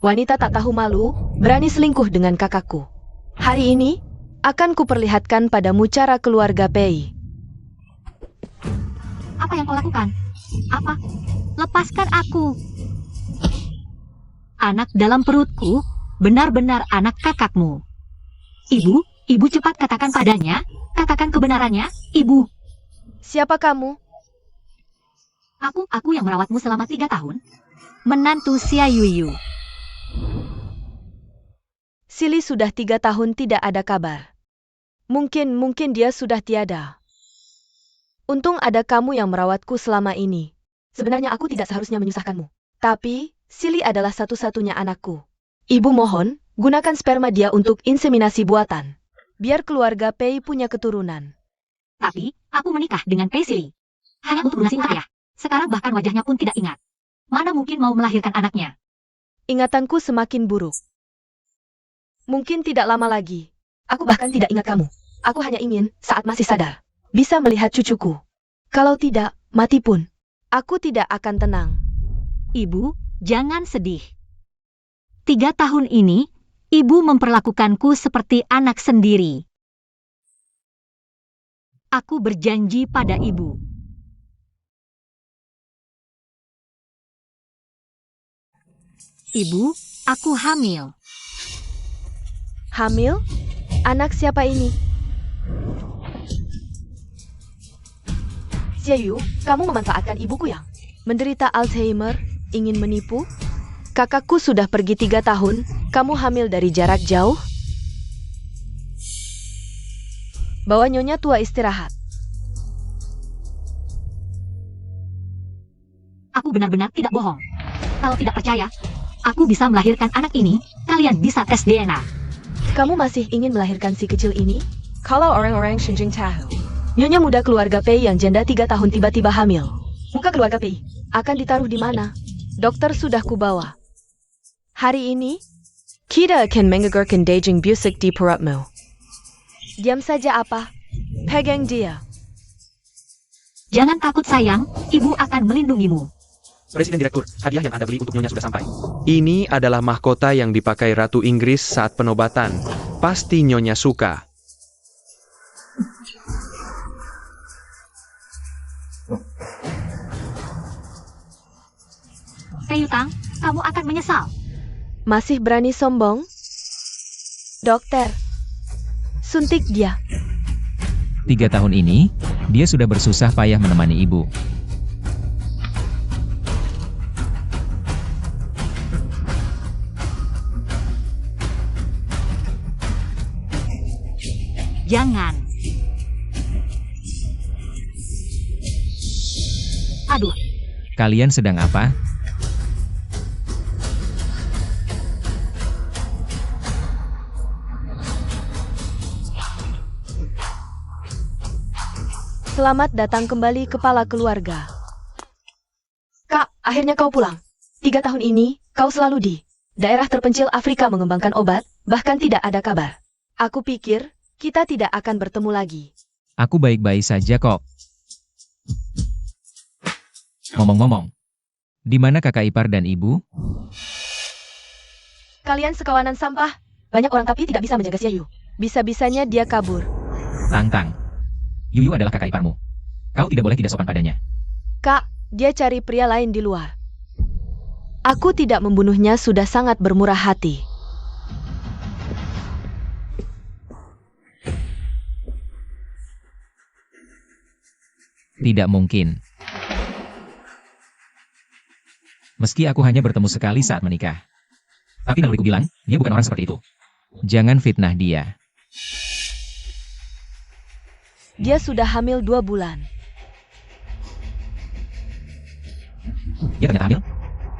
Wanita tak tahu malu, berani selingkuh dengan kakakku. Hari ini, akan kuperlihatkan padamu cara keluarga Pei. Apa yang kau lakukan? Apa? Lepaskan aku. Anak dalam perutku benar-benar anak kakakmu. Ibu cepat katakan padanya, katakan kebenarannya, Ibu. Siapa kamu? Aku yang merawatmu selama 3 tahun. Menantu Xia Yuyu. Silly sudah 3 tahun tidak ada kabar. Mungkin dia sudah tiada. Untung ada kamu yang merawatku selama ini. Sebenarnya aku tidak seharusnya menyusahkanmu. Tapi, Silly adalah satu-satunya anakku. Ibu mohon, gunakan sperma dia untuk inseminasi buatan. Biar keluarga Pei punya keturunan. Tapi, aku menikah dengan Pei Silly. Hanya untuk lunasi utang ya. Sekarang bahkan wajahnya pun tidak ingat. Mana mungkin mau melahirkan anaknya? Ingatanku semakin buruk. Mungkin tidak lama lagi. Aku bahkan tidak ingat kamu. Aku hanya ingin, saat masih sadar, bisa melihat cucuku. Kalau tidak, mati pun. Aku tidak akan tenang. Ibu, jangan sedih. 3 tahun ini, Ibu memperlakukanku seperti anak sendiri. Aku berjanji pada Ibu. Ibu, aku hamil. Hamil? Anak siapa ini? Xiaoyu, kamu memanfaatkan ibuku yang menderita Alzheimer, ingin menipu? Kakakku sudah pergi 3 tahun, kamu hamil dari jarak jauh? Bawa nyonya tua istirahat. Aku benar-benar tidak bohong. Kalau tidak percaya, aku bisa melahirkan anak ini, kalian bisa tes DNA. Kamu masih ingin melahirkan si kecil ini? Kalau orang-orang Shenjing tahu, nyonya muda keluarga Pei yang janda 3 tahun tiba-tiba hamil. Muka keluarga Pei akan ditaruh di mana? Dokter sudah kubawa. Hari ini, kita akan menggugurkan daging busuk di perutmu. Diam saja apa? Pegang dia. Jangan takut sayang, Ibu akan melindungimu. Presiden Direktur, hadiah yang Anda beli untuk Nyonya sudah sampai. Ini adalah mahkota yang dipakai Ratu Inggris saat penobatan. Pasti Nyonya suka. Pei Yutang, kamu akan menyesal. Masih berani sombong? Dokter, suntik dia. 3 tahun ini, dia sudah bersusah payah menemani ibu. Jangan. Aduh, Kalian sedang apa? Selamat datang kembali kepala keluarga. Kak, akhirnya kau pulang. 3 tahun ini, kau selalu di daerah terpencil Afrika mengembangkan obat, bahkan tidak ada kabar. Aku pikir, kita tidak akan bertemu lagi. Aku baik-baik saja kok. Ngomong-ngomong, di mana kakak ipar dan ibu? Kalian sekawanan sampah. Banyak orang tapi tidak bisa menjaga Xiaoyu. Bisa-bisanya dia kabur. Tang-tang. Yuyu adalah kakak iparmu. Kau tidak boleh tidak sopan padanya. Kak, dia cari pria lain di luar. Aku tidak membunuhnya sudah sangat bermurah hati. Tidak mungkin. Meski aku hanya bertemu sekali saat menikah. Tapi naluriku bilang, dia bukan orang seperti itu. Jangan fitnah dia. Dia sudah hamil 2 bulan. Dia ternyata hamil?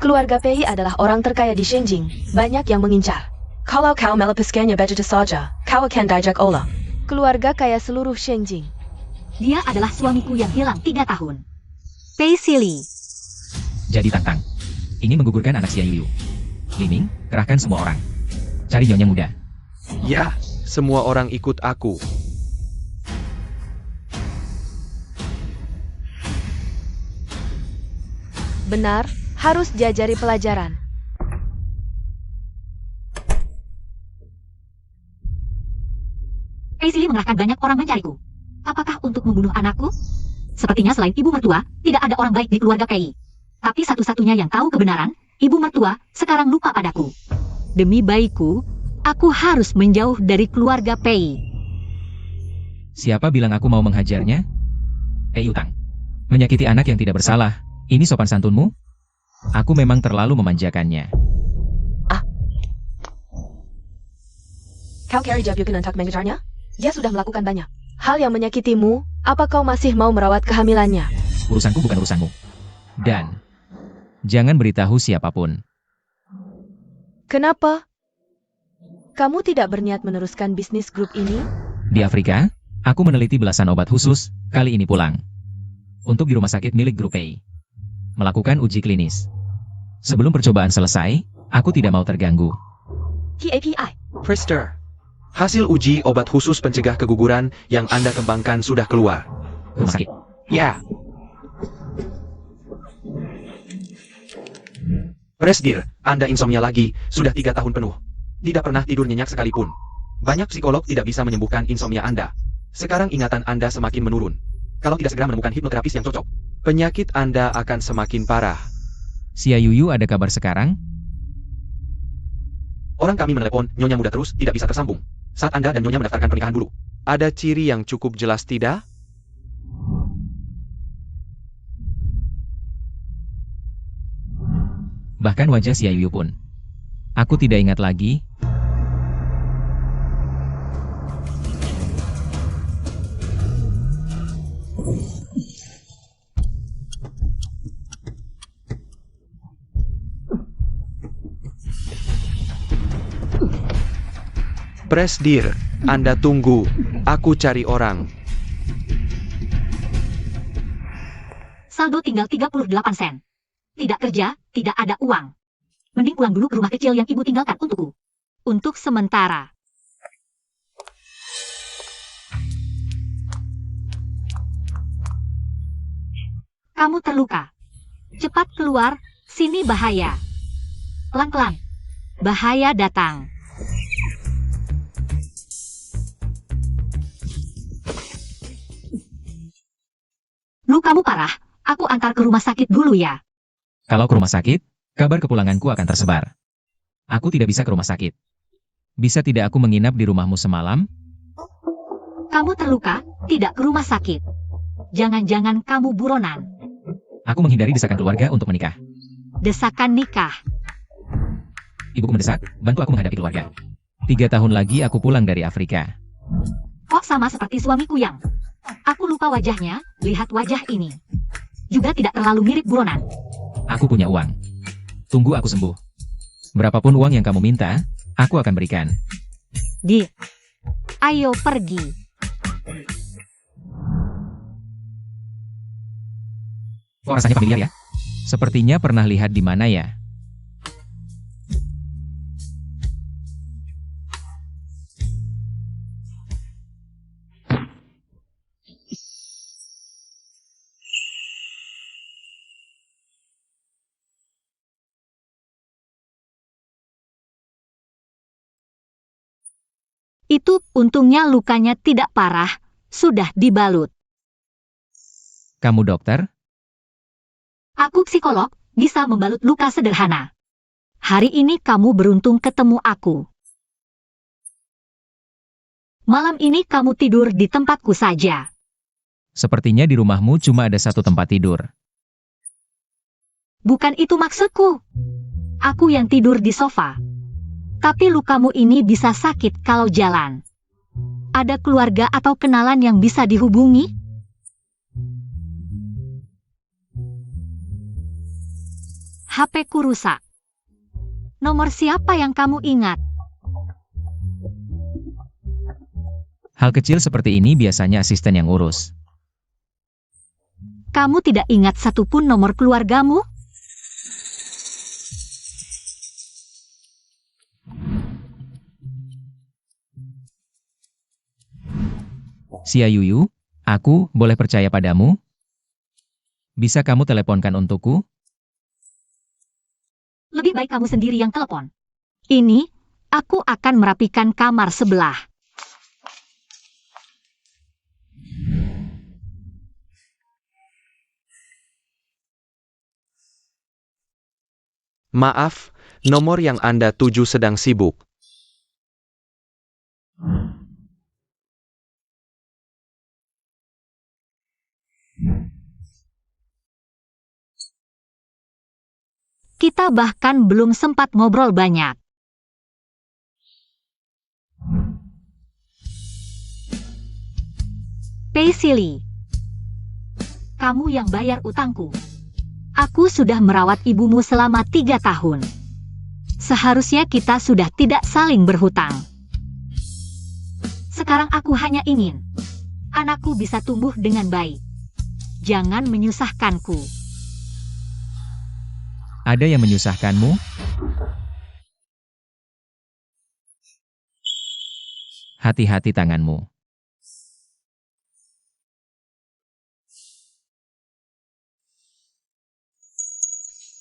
Keluarga Pei adalah orang terkaya di Shenjing. Banyak yang mengincar. Kalau kau melepaskannya begitu saja, kau akan diajak olah. Keluarga kaya seluruh Shenjing. dia adalah suamiku yang hilang 3 tahun. Pei Silly. Jadi Tang-Tang, ini menggugurkan anak Xiaoyu. Liming, kerahkan semua orang. Cari nyonya muda. Ya, semua orang ikut aku. Benar, harus diajari pelajaran. Paisley mengerahkan banyak orang mencariku. Apakah untuk membunuh anakku? Sepertinya selain ibu mertua, tidak ada orang baik di keluarga Pei. Tapi satu-satunya yang tahu kebenaran, ibu mertua, sekarang lupa padaku. Demi bayiku, aku harus menjauh dari keluarga Pei. Siapa bilang aku mau menghajarnya? Utang. Menyakiti anak yang tidak bersalah. Ini sopan santunmu? Aku memang terlalu memanjakannya. Kau carry Jabyukin untuk mengejarnya? Dia sudah melakukan banyak hal yang menyakitimu. Apa kau masih mau merawat kehamilannya? Urusanku bukan urusanmu. Dan jangan beritahu siapapun. Kenapa? Kamu tidak berniat meneruskan bisnis grup ini? Di Afrika, aku meneliti belasan obat khusus, kali ini pulang. Untuk di rumah sakit milik grup A. Melakukan uji klinis. Sebelum percobaan selesai, aku tidak mau terganggu. KPI. Priester, hasil uji obat khusus pencegah keguguran yang Anda kembangkan sudah keluar. Rumah sakit. Ya. Presdir, Anda insomnia lagi, sudah 3 tahun penuh. Tidak pernah tidur nyenyak sekalipun. Banyak psikolog tidak bisa menyembuhkan insomnia Anda. Sekarang ingatan Anda semakin menurun. Kalau tidak segera menemukan hipnoterapis yang cocok, penyakit Anda akan semakin parah. Si Ayuyu ada kabar sekarang? Orang kami menelepon, Nyonya muda terus, tidak bisa tersambung. Saat Anda dan Nyonya mendaftarkan pernikahan dulu. Ada ciri yang cukup jelas tidak? Bahkan wajah si Ayuyu pun. Aku tidak ingat lagi. Presdir, Anda tunggu. Aku cari orang. Saldo tinggal 38 sen. Tidak kerja, tidak ada uang. Mending pulang dulu ke rumah kecil yang ibu tinggalkan untukku. Untuk sementara. Kamu terluka. Cepat keluar, sini bahaya. Pelan-pelan. Bahaya datang. Lukamu parah, aku antar ke rumah sakit dulu ya. Kalau ke rumah sakit, kabar kepulanganku akan tersebar. Aku tidak bisa ke rumah sakit. Bisa tidak aku menginap di rumahmu semalam? Kamu terluka, tidak ke rumah sakit. Jangan-jangan kamu buronan. Aku menghindari desakan keluarga untuk menikah. Desakan nikah. Ibuku mendesak, bantu aku menghadapi keluarga. 3 tahun lagi aku pulang dari Afrika. Kok sama seperti suamiku yang? Aku lupa wajahnya, lihat wajah ini. Juga tidak terlalu mirip buronan. Aku punya uang. Tunggu aku sembuh. Berapapun uang yang kamu minta, aku akan berikan. Ayo pergi. Kok rasanya familiar ya? Sepertinya pernah lihat di mana ya? Itu untungnya lukanya tidak parah, sudah dibalut. Kamu dokter? Aku psikolog, bisa membalut luka sederhana. Hari ini kamu beruntung ketemu aku. Malam ini kamu tidur di tempatku saja. Sepertinya di rumahmu cuma ada 1 tempat tidur. Bukan itu maksudku. Aku yang tidur di sofa. Tapi lukamu ini bisa sakit kalau jalan. Ada keluarga atau kenalan yang bisa dihubungi? HP-ku rusak. Nomor siapa yang kamu ingat? Hal kecil seperti ini biasanya asisten yang urus. Kamu tidak ingat satupun nomor keluargamu? Si Ayuyu, aku boleh percaya padamu? Bisa kamu teleponkan untukku? Lebih baik kamu sendiri yang telepon. Ini, aku akan merapikan kamar sebelah. Maaf, nomor yang Anda tuju sedang sibuk. Kita bahkan belum sempat ngobrol banyak. Paisley, kamu yang bayar utangku. Aku sudah merawat ibumu selama 3 tahun. Seharusnya kita sudah tidak saling berhutang. Sekarang aku hanya ingin anakku bisa tumbuh dengan baik. Jangan menyusahkanku. Ada yang menyusahkanmu? Hati-hati tanganmu.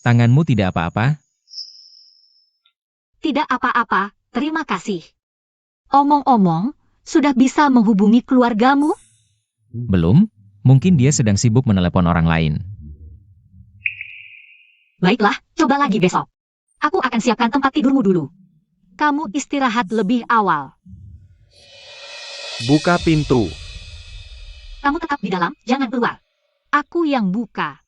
Tanganmu tidak apa-apa? Tidak apa-apa, terima kasih. Omong-omong, sudah bisa menghubungi keluargamu? Belum? Mungkin dia sedang sibuk menelepon orang lain. Baiklah, coba lagi besok. Aku akan siapkan tempat tidurmu dulu. Kamu istirahat lebih awal. Buka pintu. Kamu tetap di dalam, jangan keluar. Aku yang buka.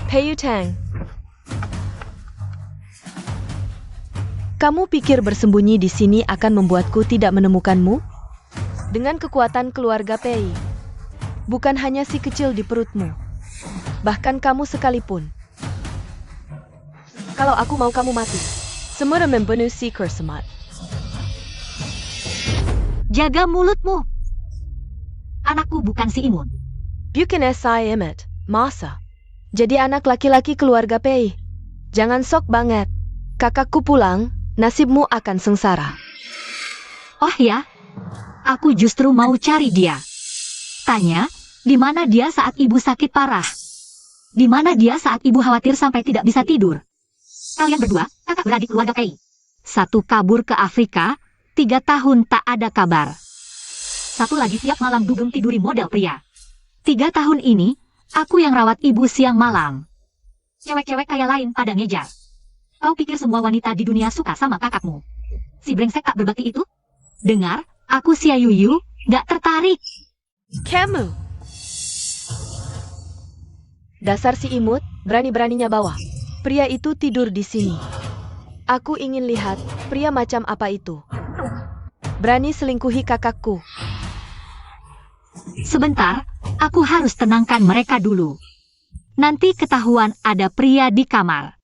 Pei Tang. Kamu pikir bersembunyi di sini akan membuatku tidak menemukanmu? Dengan kekuatan keluarga Pei, bukan hanya si kecil di perutmu, bahkan kamu sekalipun. Kalau aku mau kamu mati, semua membunuh si Kursemat. Jaga mulutmu. Anakku bukan si Imun. Bukan si Imut, masa. Jadi anak laki-laki keluarga Pei. Jangan sok banget. Kakakku pulang, nasibmu akan sengsara. Oh ya, aku justru mau cari dia. Tanya, di mana dia saat ibu sakit parah? Di mana dia saat ibu khawatir sampai tidak bisa tidur? Kalian berdua, kakak beradik keluarga Pei. Satu kabur ke Afrika, 3 tahun tak ada kabar. Satu lagi tiap malam dugem tiduri model pria. 3 tahun ini, aku yang rawat ibu siang malam. Cewek-cewek kaya lain pada ngejar. Kau pikir semua wanita di dunia suka sama kakakmu? Si brengsek tak berbakti itu? Dengar, aku si Yuyu, gak tertarik. Kamu. Dasar si imut, berani-beraninya bawa. Pria itu tidur di sini. Aku ingin lihat, pria macam apa itu. Berani selingkuhi kakakku. Sebentar, aku harus tenangkan mereka dulu. Nanti ketahuan ada pria di kamar.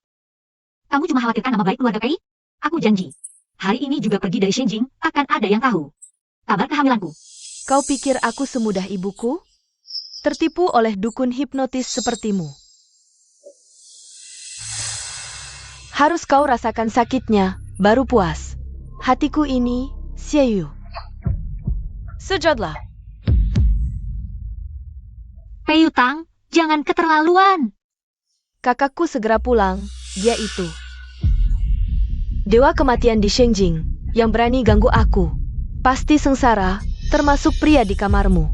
Kamu cuma khawatirkan nama baik keluarga Pei? Aku janji. Hari ini juga pergi dari Shenjing, akan ada yang tahu. Kabar kehamilanku. Kau pikir aku semudah ibuku? Tertipu oleh dukun hipnotis sepertimu. Harus kau rasakan sakitnya, baru puas. Hatiku ini, Xiaoyu. Sujudlah. Pei Yutang, jangan keterlaluan. Kakakku segera pulang, dia itu. Dewa kematian di Shenjing, yang berani ganggu aku. Pasti sengsara, termasuk pria di kamarmu.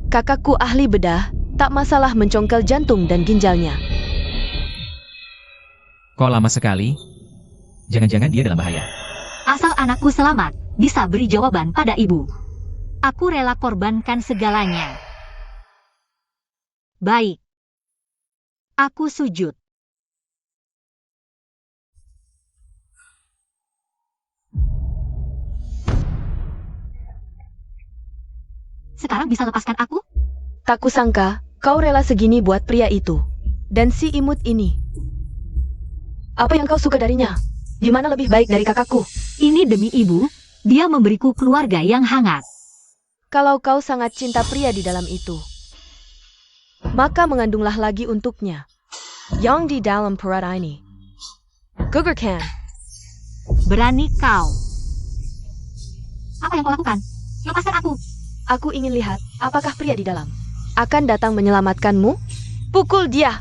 Kakakku ahli bedah, tak masalah mencongkel jantung dan ginjalnya. Kok lama sekali? Jangan-jangan dia dalam bahaya. Asal anakku selamat, bisa beri jawaban pada ibu. Aku rela korbankan segalanya. Baik. Aku sujud. Sekarang bisa lepaskan aku? Tak kusangka, kau rela segini buat pria itu. Dan si imut ini. Apa yang kau suka darinya? Di mana lebih baik dari kakakku? Ini demi ibu, dia memberiku keluarga yang hangat. Kalau kau sangat cinta pria di dalam itu, maka mengandunglah lagi untuknya. Yang di dalam perut ini. Gugurkan. Berani kau. Apa yang kau lakukan? Lepaskan aku. Aku ingin lihat, apakah pria di dalam akan datang menyelamatkanmu? Pukul dia!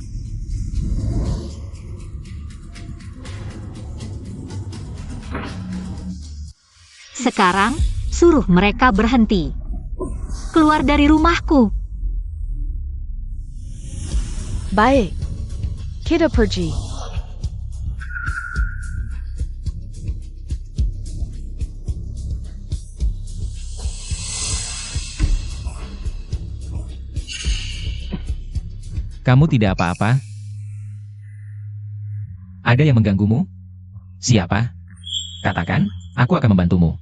Sekarang, suruh mereka berhenti. Keluar dari rumahku. Baik. Kita pergi. Kamu tidak apa-apa? Ada yang mengganggumu? Siapa? Katakan, aku akan membantumu.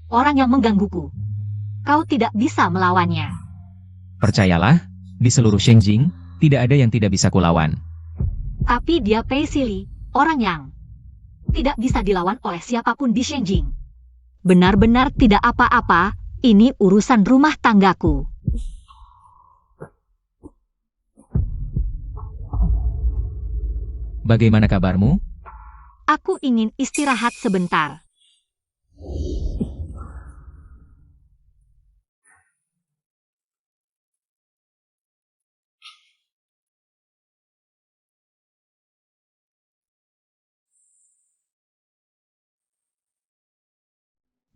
Orang yang menggangguku. Kau tidak bisa melawannya. Percayalah, di seluruh Shenjing, tidak ada yang tidak bisa kulawan. Tapi dia Pei Sili, orang yang tidak bisa dilawan oleh siapapun di Shenjing. Benar-benar tidak apa-apa, ini urusan rumah tanggaku. Bagaimana kabarmu? Aku ingin istirahat sebentar.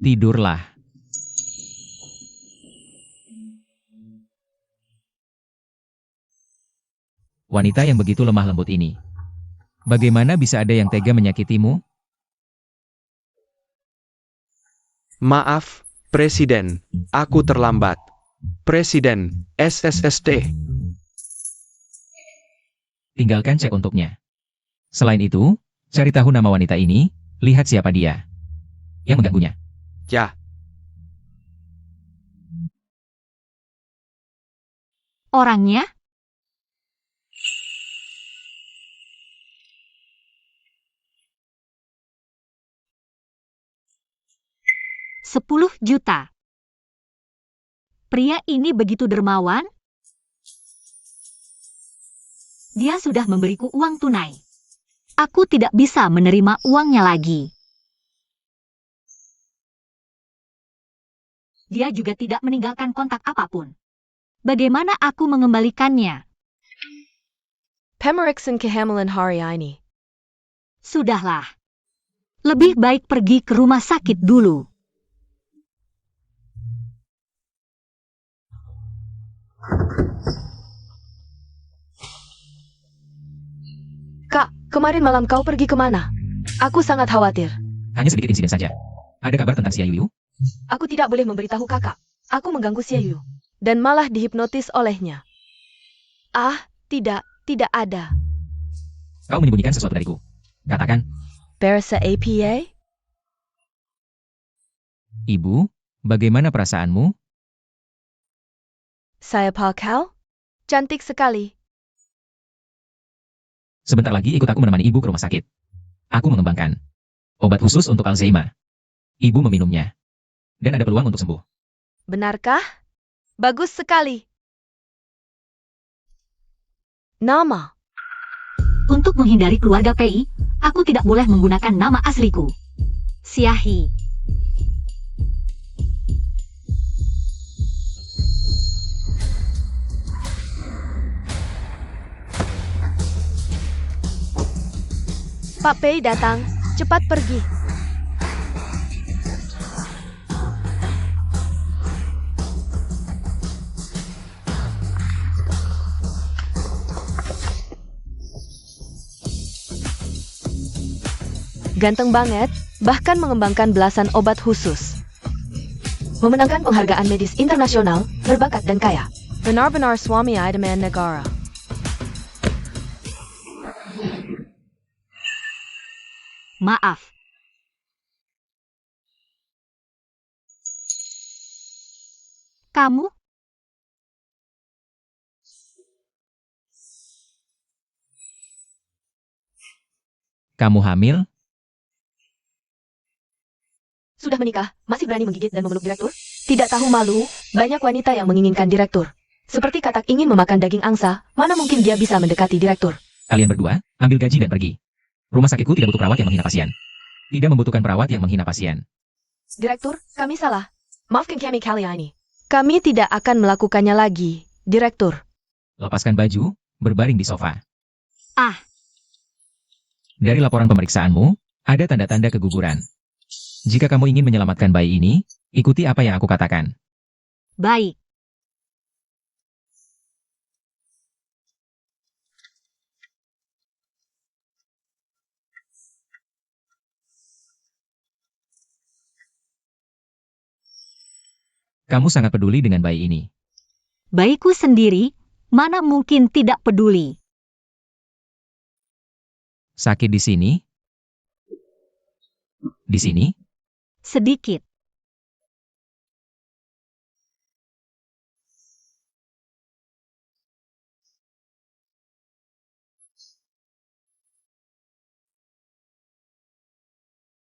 Tidurlah. Wanita yang begitu lemah lembut ini. Bagaimana bisa ada yang tega menyakitimu? Maaf, Presiden. Aku terlambat. Presiden, SSSD. Tinggalkan cek untuknya. Selain itu, cari tahu nama wanita ini, lihat siapa dia yang mengganggunya. Ya, Orangnya? $10 juta. Pria ini begitu dermawan? Dia sudah memberiku uang tunai. Aku tidak bisa menerima uangnya lagi. Dia juga tidak meninggalkan kontak apapun. Bagaimana aku mengembalikannya? Pemeriksan kehamilan hari ini. Sudahlah. Lebih baik pergi ke rumah sakit dulu. Kak, kemarin malam kau pergi kemana? Aku sangat khawatir. Hanya sedikit insiden saja. Ada kabar tentang Xia Yuyu? Aku tidak boleh memberitahu kakak. Aku mengganggu Xia Yu. Dan malah dihipnotis olehnya. Ah, tidak ada. Kau menyembunyikan sesuatu dariku. Katakan, Bersa APA? Ibu, bagaimana perasaanmu? Saya Palkal? Cantik sekali. Sebentar lagi ikut aku menemani ibu ke rumah sakit. Aku mengembangkan obat khusus untuk Alzheimer. Ibu meminumnya. Dan ada peluang untuk sembuh. Benarkah? Bagus sekali. Nama. Untuk menghindari keluarga Pei, aku tidak boleh menggunakan nama asliku. Xiahi. Pak Pei datang. Cepat pergi. Ganteng banget, bahkan mengembangkan belasan obat khusus. Memenangkan penghargaan medis internasional, berbakat dan kaya. Benar-benar suami idaman negara. Maaf. Kamu? Kamu hamil? Sudah menikah, masih berani menggigit dan memeluk direktur? Tidak tahu malu, banyak wanita yang menginginkan direktur. Seperti katak ingin memakan daging angsa, mana mungkin dia bisa mendekati direktur? Kalian berdua, ambil gaji dan pergi. Rumah sakitku tidak butuh perawat yang menghina pasien. Tidak membutuhkan perawat yang menghina pasien. Direktur, kami salah. Maafkan kami kali ini. Kami tidak akan melakukannya lagi, Direktur. Lepaskan baju, berbaring di sofa. Ah. Dari laporan pemeriksaanmu, ada tanda-tanda keguguran. Jika kamu ingin menyelamatkan bayi ini, ikuti apa yang aku katakan. Baik. Kamu sangat peduli dengan bayi ini. Bayiku sendiri, mana mungkin tidak peduli. Sakit di sini? Di sini? Sedikit.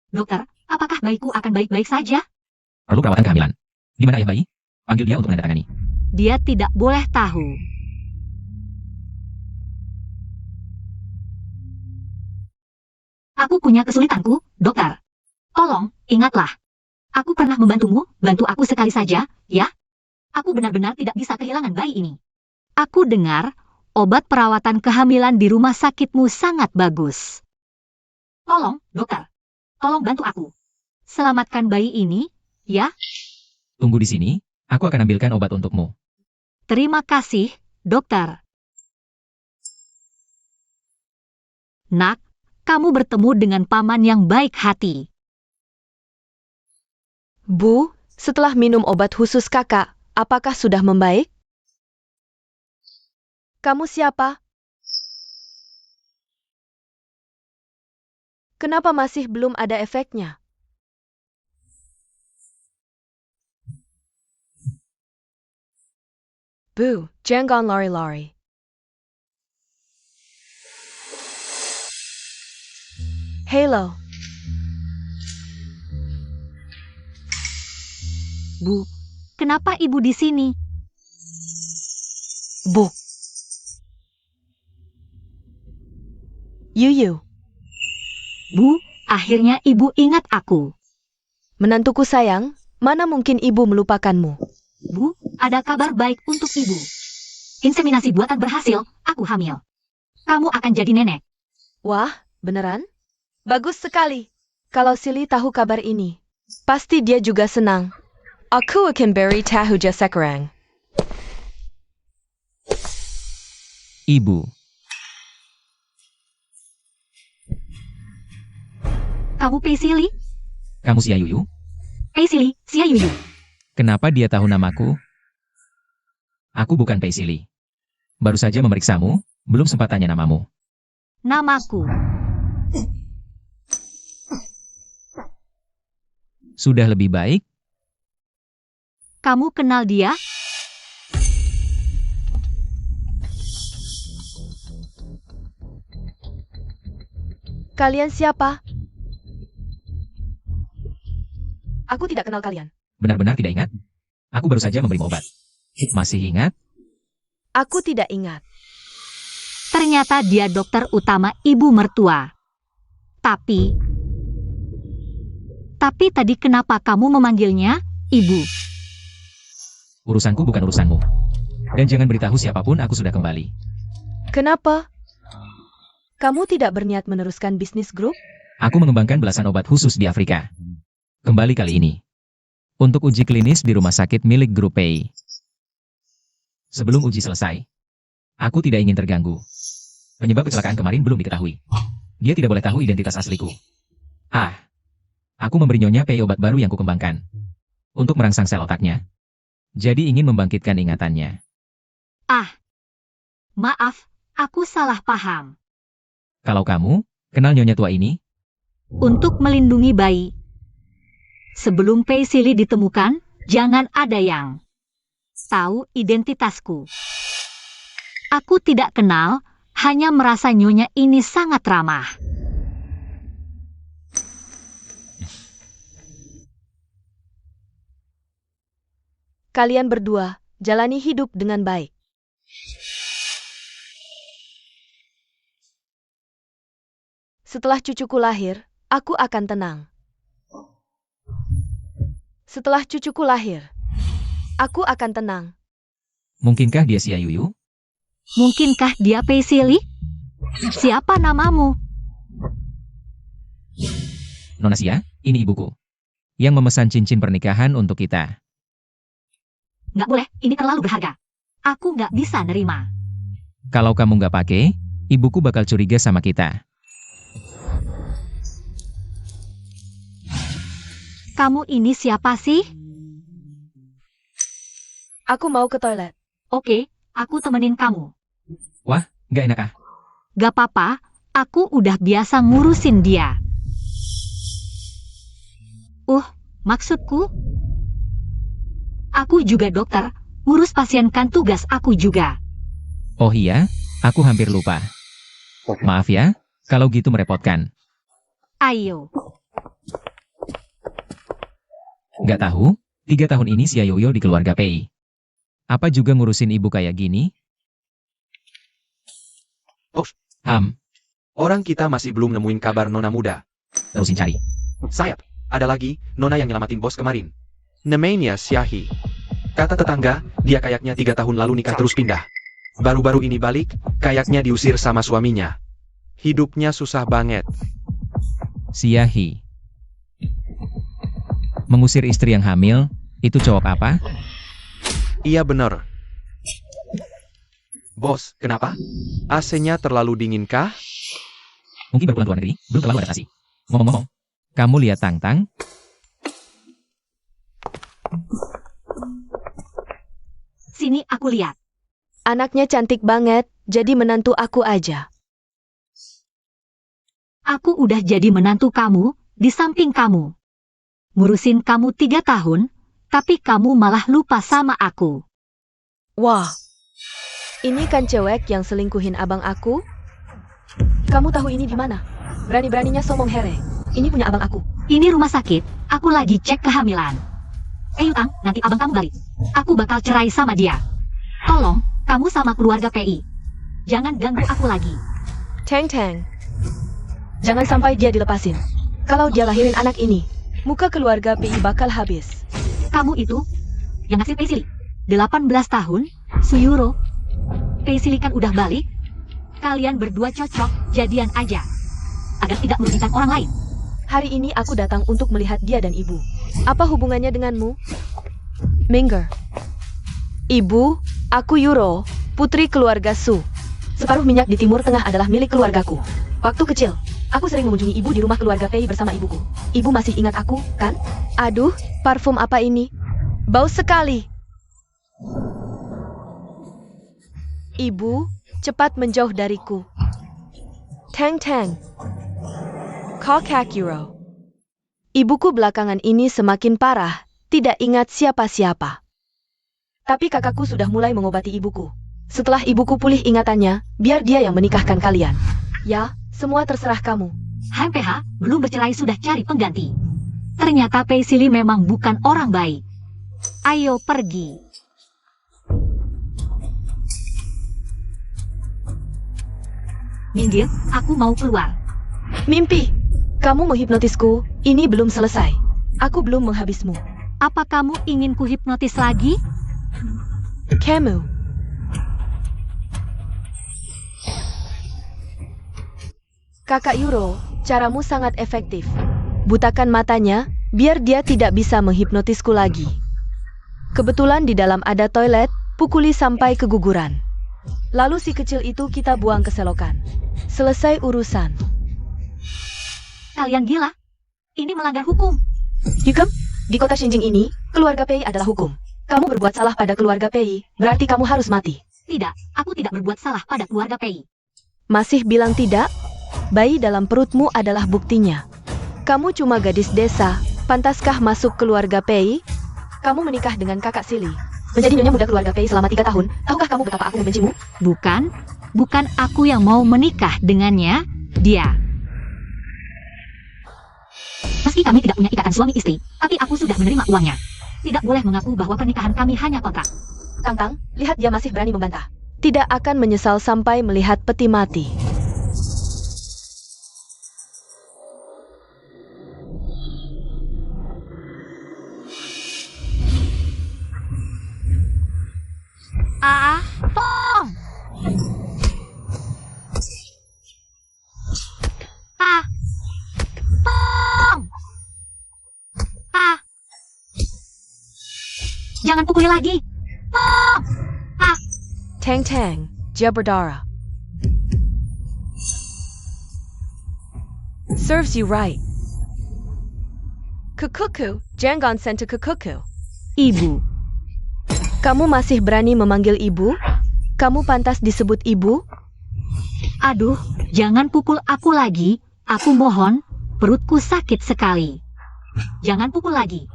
Dokter, apakah bayiku akan baik-baik saja? Perlu perawatan kehamilan. Di mana ayah bayi? Panggil dia untuk menandatangani. Dia tidak boleh tahu. Aku punya kesulitanku, dokter. Tolong, ingatlah. Aku pernah membantumu, bantu aku sekali saja, ya? Aku benar-benar tidak bisa kehilangan bayi ini. Aku dengar, obat perawatan kehamilan di rumah sakitmu sangat bagus. Tolong, dokter. Tolong bantu aku. Selamatkan bayi ini, ya? Tunggu di sini, aku akan ambilkan obat untukmu. Terima kasih, dokter. Nak, kamu bertemu dengan paman yang baik hati. Bu, setelah minum obat khusus kakak, apakah sudah membaik? Kamu siapa? Kenapa masih belum ada efeknya? Bu, jangan lari-lari. Halo. Bu, kenapa ibu di sini? Bu. Yuyu. Bu, akhirnya ibu ingat aku. Menantuku sayang, mana mungkin ibu melupakanmu? Bu, ada kabar baik untuk ibu. Inseminasi buatan berhasil, aku hamil. Kamu akan jadi nenek. Wah, beneran? Bagus sekali. Kalau Silly tahu kabar ini, pasti dia juga senang. Aku akan beri tahu dia sekarang. Ibu, Kamu Paisili? kamu si Yuyu? Paisili, si Yuyu. Kenapa dia tahu namaku? Aku bukan Paisili. Baru saja memeriksamu, belum sempat tanya namamu. Namaku. Sudah lebih baik? Kamu kenal dia? Kalian siapa? Aku tidak kenal kalian. Benar-benar tidak ingat? Aku baru saja memberimu obat. Masih ingat? Aku tidak ingat. Ternyata dia dokter utama ibu mertua. Tapi tadi kenapa kamu memanggilnya ibu? Urusanku bukan urusanmu. Dan jangan beritahu siapapun aku sudah kembali. Kenapa? Kamu tidak berniat meneruskan bisnis grup? Aku mengembangkan belasan obat khusus di Afrika. Kembali kali ini. Untuk uji klinis di rumah sakit milik Grup Pei. Sebelum uji selesai, aku tidak ingin terganggu. Penyebab kecelakaan kemarin belum diketahui. Dia tidak boleh tahu identitas asliku. Aku memberi Nyonya Pei obat baru yang kukembangkan. Untuk merangsang sel otaknya. Jadi ingin membangkitkan ingatannya. Maaf, aku salah paham. Kalau kamu, kenal Nyonya tua ini? Untuk melindungi bayi. Sebelum Paisili ditemukan, jangan ada yang tahu identitasku. Aku tidak kenal, hanya merasa Nyonya ini sangat ramah. Kalian berdua, jalani hidup dengan baik. Setelah cucuku lahir, aku akan tenang. Setelah cucuku lahir, Aku akan tenang. Mungkinkah dia Xia Yuyu? Mungkinkah dia Pei Sili? Siapa namamu? Nona Xia, ini ibuku. Yang memesan cincin pernikahan untuk kita. Nggak boleh, ini terlalu berharga. Aku nggak bisa nerima. Kalau kamu nggak pakai, ibuku bakal curiga sama kita. Kamu ini siapa sih? Aku mau ke toilet. Oke, aku temenin kamu. Nggak enak ah. Gak apa-apa, aku udah biasa ngurusin dia. Maksudku? Aku juga dokter, ngurus pasien kan tugas aku juga. Oh iya, aku hampir lupa. Maaf ya, kalau gitu merepotkan. Ayo. Nggak tahu, 3 tahun ini Xia Yoyo di keluarga Pei. Apa juga ngurusin ibu kayak gini? Oh. Orang kita masih belum nemuin kabar Nona muda. Terusin cari. Sayap, ada lagi, Nona yang nyelamatin bos kemarin. Namanya Xiahi. Kata tetangga, dia kayaknya 3 tahun lalu nikah terus pindah. Baru-baru ini balik, kayaknya diusir sama suaminya. Hidupnya susah banget. Xia Hi. Mengusir istri yang hamil, itu cowok apa? Iya bener. Bos, kenapa? AC-nya terlalu dingin kah? Mungkin baru pulang luar negeri, belum terlalu adaptasi. Ngomong-ngomong, kamu lihat Tang Tang? Sini aku lihat. Anaknya cantik banget, jadi menantu aku aja. Aku udah jadi menantu kamu, di samping kamu. Ngurusin kamu 3 tahun, tapi kamu malah lupa sama aku. Wah, ini kan cewek yang selingkuhin abang aku? Kamu tahu ini di mana? Berani-beraninya somong here. Ini punya abang aku. Ini rumah sakit, aku lagi cek kehamilan. Yutang, nanti abang kamu balik. Aku bakal cerai sama dia. Tolong, kamu sama keluarga PI. Jangan ganggu aku lagi. Tang Tang. Jangan sampai dia dilepasin. Kalau dia lahirin anak ini, muka keluarga PI bakal habis. Kamu itu, yang ngasih Pei Sili. 18 tahun, Suyuro. Pei Sili kan udah balik. Kalian berdua cocok, jadian aja. Agar tidak merugikan orang lain. Hari ini aku datang untuk melihat dia dan ibu. Apa hubungannya denganmu? Minger. Ibu, aku Yuro, putri keluarga Su. Separuh minyak di Timur Tengah adalah milik keluargaku. Waktu kecil, aku sering mengunjungi ibu di rumah keluarga Pei bersama ibuku. Ibu masih ingat aku, kan? Aduh, parfum apa ini? Bau sekali. Ibu, cepat menjauh dariku. Tang Tang. Kakak Yuro. Ibuku belakangan ini semakin parah, tidak ingat siapa-siapa. Tapi kakakku sudah mulai mengobati ibuku. Setelah ibuku pulih ingatannya, biar dia yang menikahkan kalian. Ya, semua terserah kamu. HMPH, belum bercerai sudah cari pengganti. Ternyata Pei Sili memang bukan orang baik. Ayo pergi. Minggir, aku mau keluar. Mimpi, kamu menghipnotisku, ini belum selesai. Aku belum menghabismu. Apa kamu ingin kuhipnotis lagi? Kamu. Kakak Yuro, caramu sangat efektif. Butakan matanya, biar dia tidak bisa menghipnotisku lagi. Kebetulan di dalam ada toilet, pukuli sampai keguguran. Lalu si kecil itu kita buang ke selokan. Selesai urusan. Kalian gila? Ini melanggar hukum. Yukem, di kota Xinjing ini, keluarga Pei adalah hukum. Kamu berbuat salah pada keluarga Pei, berarti kamu harus mati. Tidak, aku tidak berbuat salah pada keluarga Pei. Masih bilang tidak? Bayi dalam perutmu adalah buktinya. Kamu cuma gadis desa, pantaskah masuk keluarga Pei? Kamu menikah dengan kakak Sili. Menjadi nyonya muda keluarga Pei selama 3 tahun, tahukah kamu betapa aku membencimu? Bukan aku yang mau menikah dengannya, dia. Meski kami tidak punya ikatan suami istri, tapi aku sudah menerima uangnya. Tidak boleh mengaku bahwa pernikahan kami hanya kontrak. Tang, lihat dia masih berani membantah. Tidak akan menyesal sampai melihat peti mati. Jangan pukuli lagi. Tang Tang, dia berdarah. Serves you right. Kukuku, jangan sentuh kukuku. Ibu, Kamu masih berani memanggil ibu? Kamu pantas disebut ibu? aduh, jangan pukul aku lagi. Aku mohon, perutku sakit sekali. Jangan pukul lagi.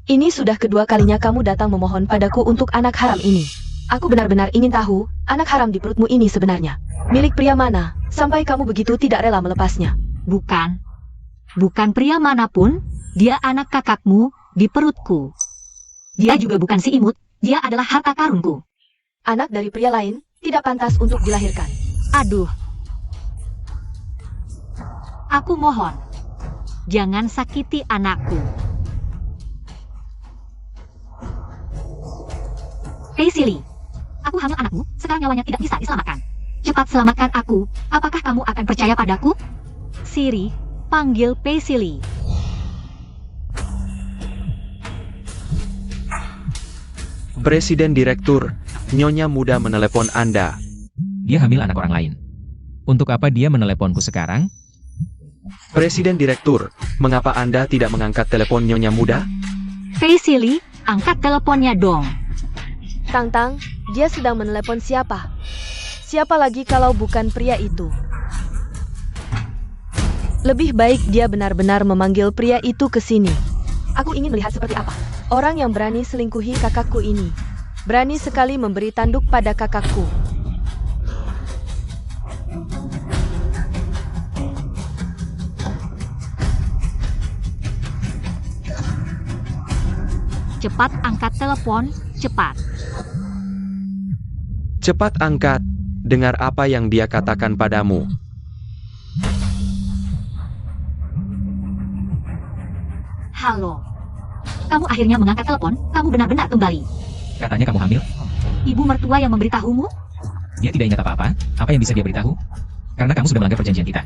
Ini sudah kedua kalinya kamu datang memohon padaku untuk anak haram ini. Aku benar-benar ingin tahu, anak haram di perutmu ini sebenarnya milik pria mana, sampai kamu begitu tidak rela melepasnya. Bukan pria manapun, dia anak kakakmu di perutku. Dia juga bukan si imut, dia adalah harta karunku. Anak dari pria lain tidak pantas untuk dilahirkan. Aduh. Aku mohon, jangan sakiti anakku. Hei Silly, aku hamil anakmu, sekarang nyawanya tidak bisa diselamatkan. Cepat selamatkan aku, apakah kamu akan percaya padaku? Siri, panggil Silly. Presiden Direktur, Nyonya muda menelepon Anda. Dia hamil anak orang lain. Untuk apa dia meneleponku sekarang? Presiden Direktur, mengapa Anda tidak mengangkat telepon Nyonya muda? Hei Silly, angkat teleponnya dong. Tang Tang, dia sedang menelepon siapa? Siapa lagi kalau bukan pria itu? Lebih baik dia benar-benar memanggil pria itu ke sini. Aku ingin melihat seperti apa orang yang berani selingkuhi kakakku ini. Berani sekali memberi tanduk pada kakakku. Cepat angkat telepon, cepat. Cepat angkat, dengar apa yang dia katakan padamu. Halo. Kamu akhirnya mengangkat telepon, kamu benar-benar kembali. Katanya kamu hamil? Ibu mertua yang memberitahumu? Dia tidak ingat apa-apa. Apa yang bisa dia beritahu? Karena kamu sudah melanggar perjanjian kita.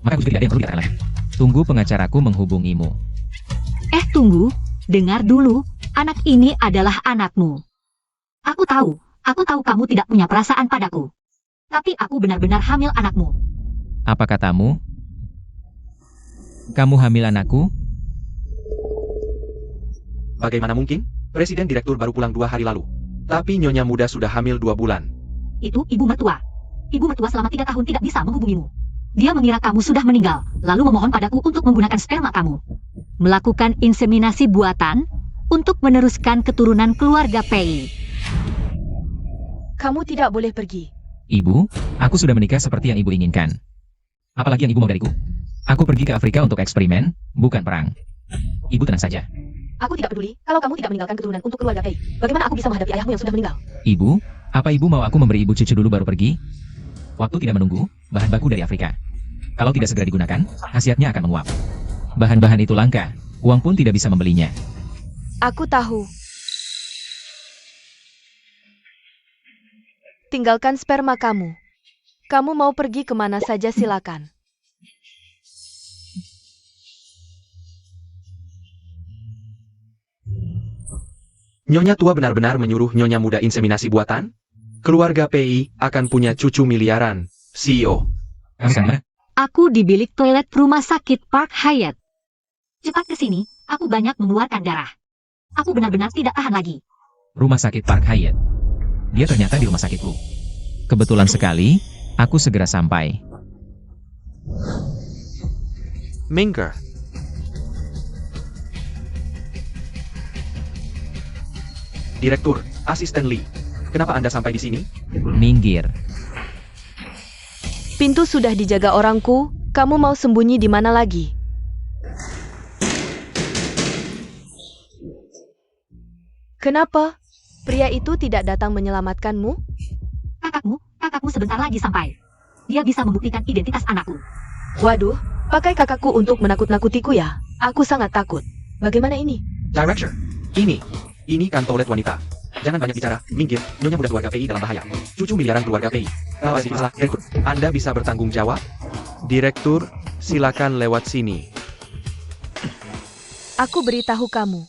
Maka juga tidak ada yang perlu dikatakan lagi. Tunggu pengacaraku menghubungimu. Tunggu, dengar dulu. Anak ini adalah anakmu. Aku tahu kamu tidak punya perasaan padaku. Tapi aku benar-benar hamil anakmu. Apa katamu? Kamu hamil anakku? Bagaimana mungkin? Presiden Direktur baru pulang 2 hari lalu. Tapi Nyonya muda sudah hamil 2 bulan. Itu ibu mertua. Ibu mertua selama 3 tahun tidak bisa menghubungimu. Dia mengira kamu sudah meninggal, lalu memohon padaku untuk menggunakan sperma kamu. Melakukan inseminasi buatan untuk meneruskan keturunan keluarga Pei. Kamu tidak boleh pergi. Ibu, aku sudah menikah seperti yang ibu inginkan. Apalagi yang ibu mau dariku? Aku pergi ke Afrika untuk eksperimen, bukan perang. Ibu tenang saja. Aku tidak peduli kalau kamu tidak meninggalkan keturunan untuk keluarga Pei. Bagaimana aku bisa menghadapi ayahmu yang sudah meninggal? Ibu, apa ibu mau aku memberi ibu cucu dulu baru pergi? Waktu tidak menunggu, bahan baku dari Afrika. Kalau tidak segera digunakan, khasiatnya akan menguap. Bahan-bahan itu langka, uang pun tidak bisa membelinya. Aku tahu. Tinggalkan sperma kamu. Kamu mau pergi kemana saja silakan. Nyonya tua benar-benar menyuruh Nyonya muda inseminasi buatan? Keluarga PI akan punya cucu miliaran. CEO. Kamu kan mana? Aku di bilik toilet rumah sakit Park Hyatt. Cepat ke sini, aku banyak mengeluarkan darah. Aku benar-benar tidak tahan lagi. Rumah sakit Park Hyatt. Dia ternyata di rumah sakitku. Kebetulan sekali, aku segera sampai. Minker. Direktur, Asisten Lee. Kenapa Anda sampai di sini? Minggir. Pintu sudah dijaga orangku. Kamu mau sembunyi di mana lagi? Kenapa? Pria itu tidak datang menyelamatkanmu? Kakakmu sebentar lagi sampai. Dia bisa membuktikan identitas anakku. Waduh, pakai kakakku untuk menakut-nakutiku ya? Aku sangat takut. Bagaimana ini? Director, ini kan toilet wanita. Jangan banyak bicara, minggir. Nyonya muda keluarga PI dalam bahaya. Cucu miliaran keluarga PI. Awas masalah, Direktur. Anda bisa bertanggung jawab? Direktur, silakan lewat sini. Aku beritahu kamu.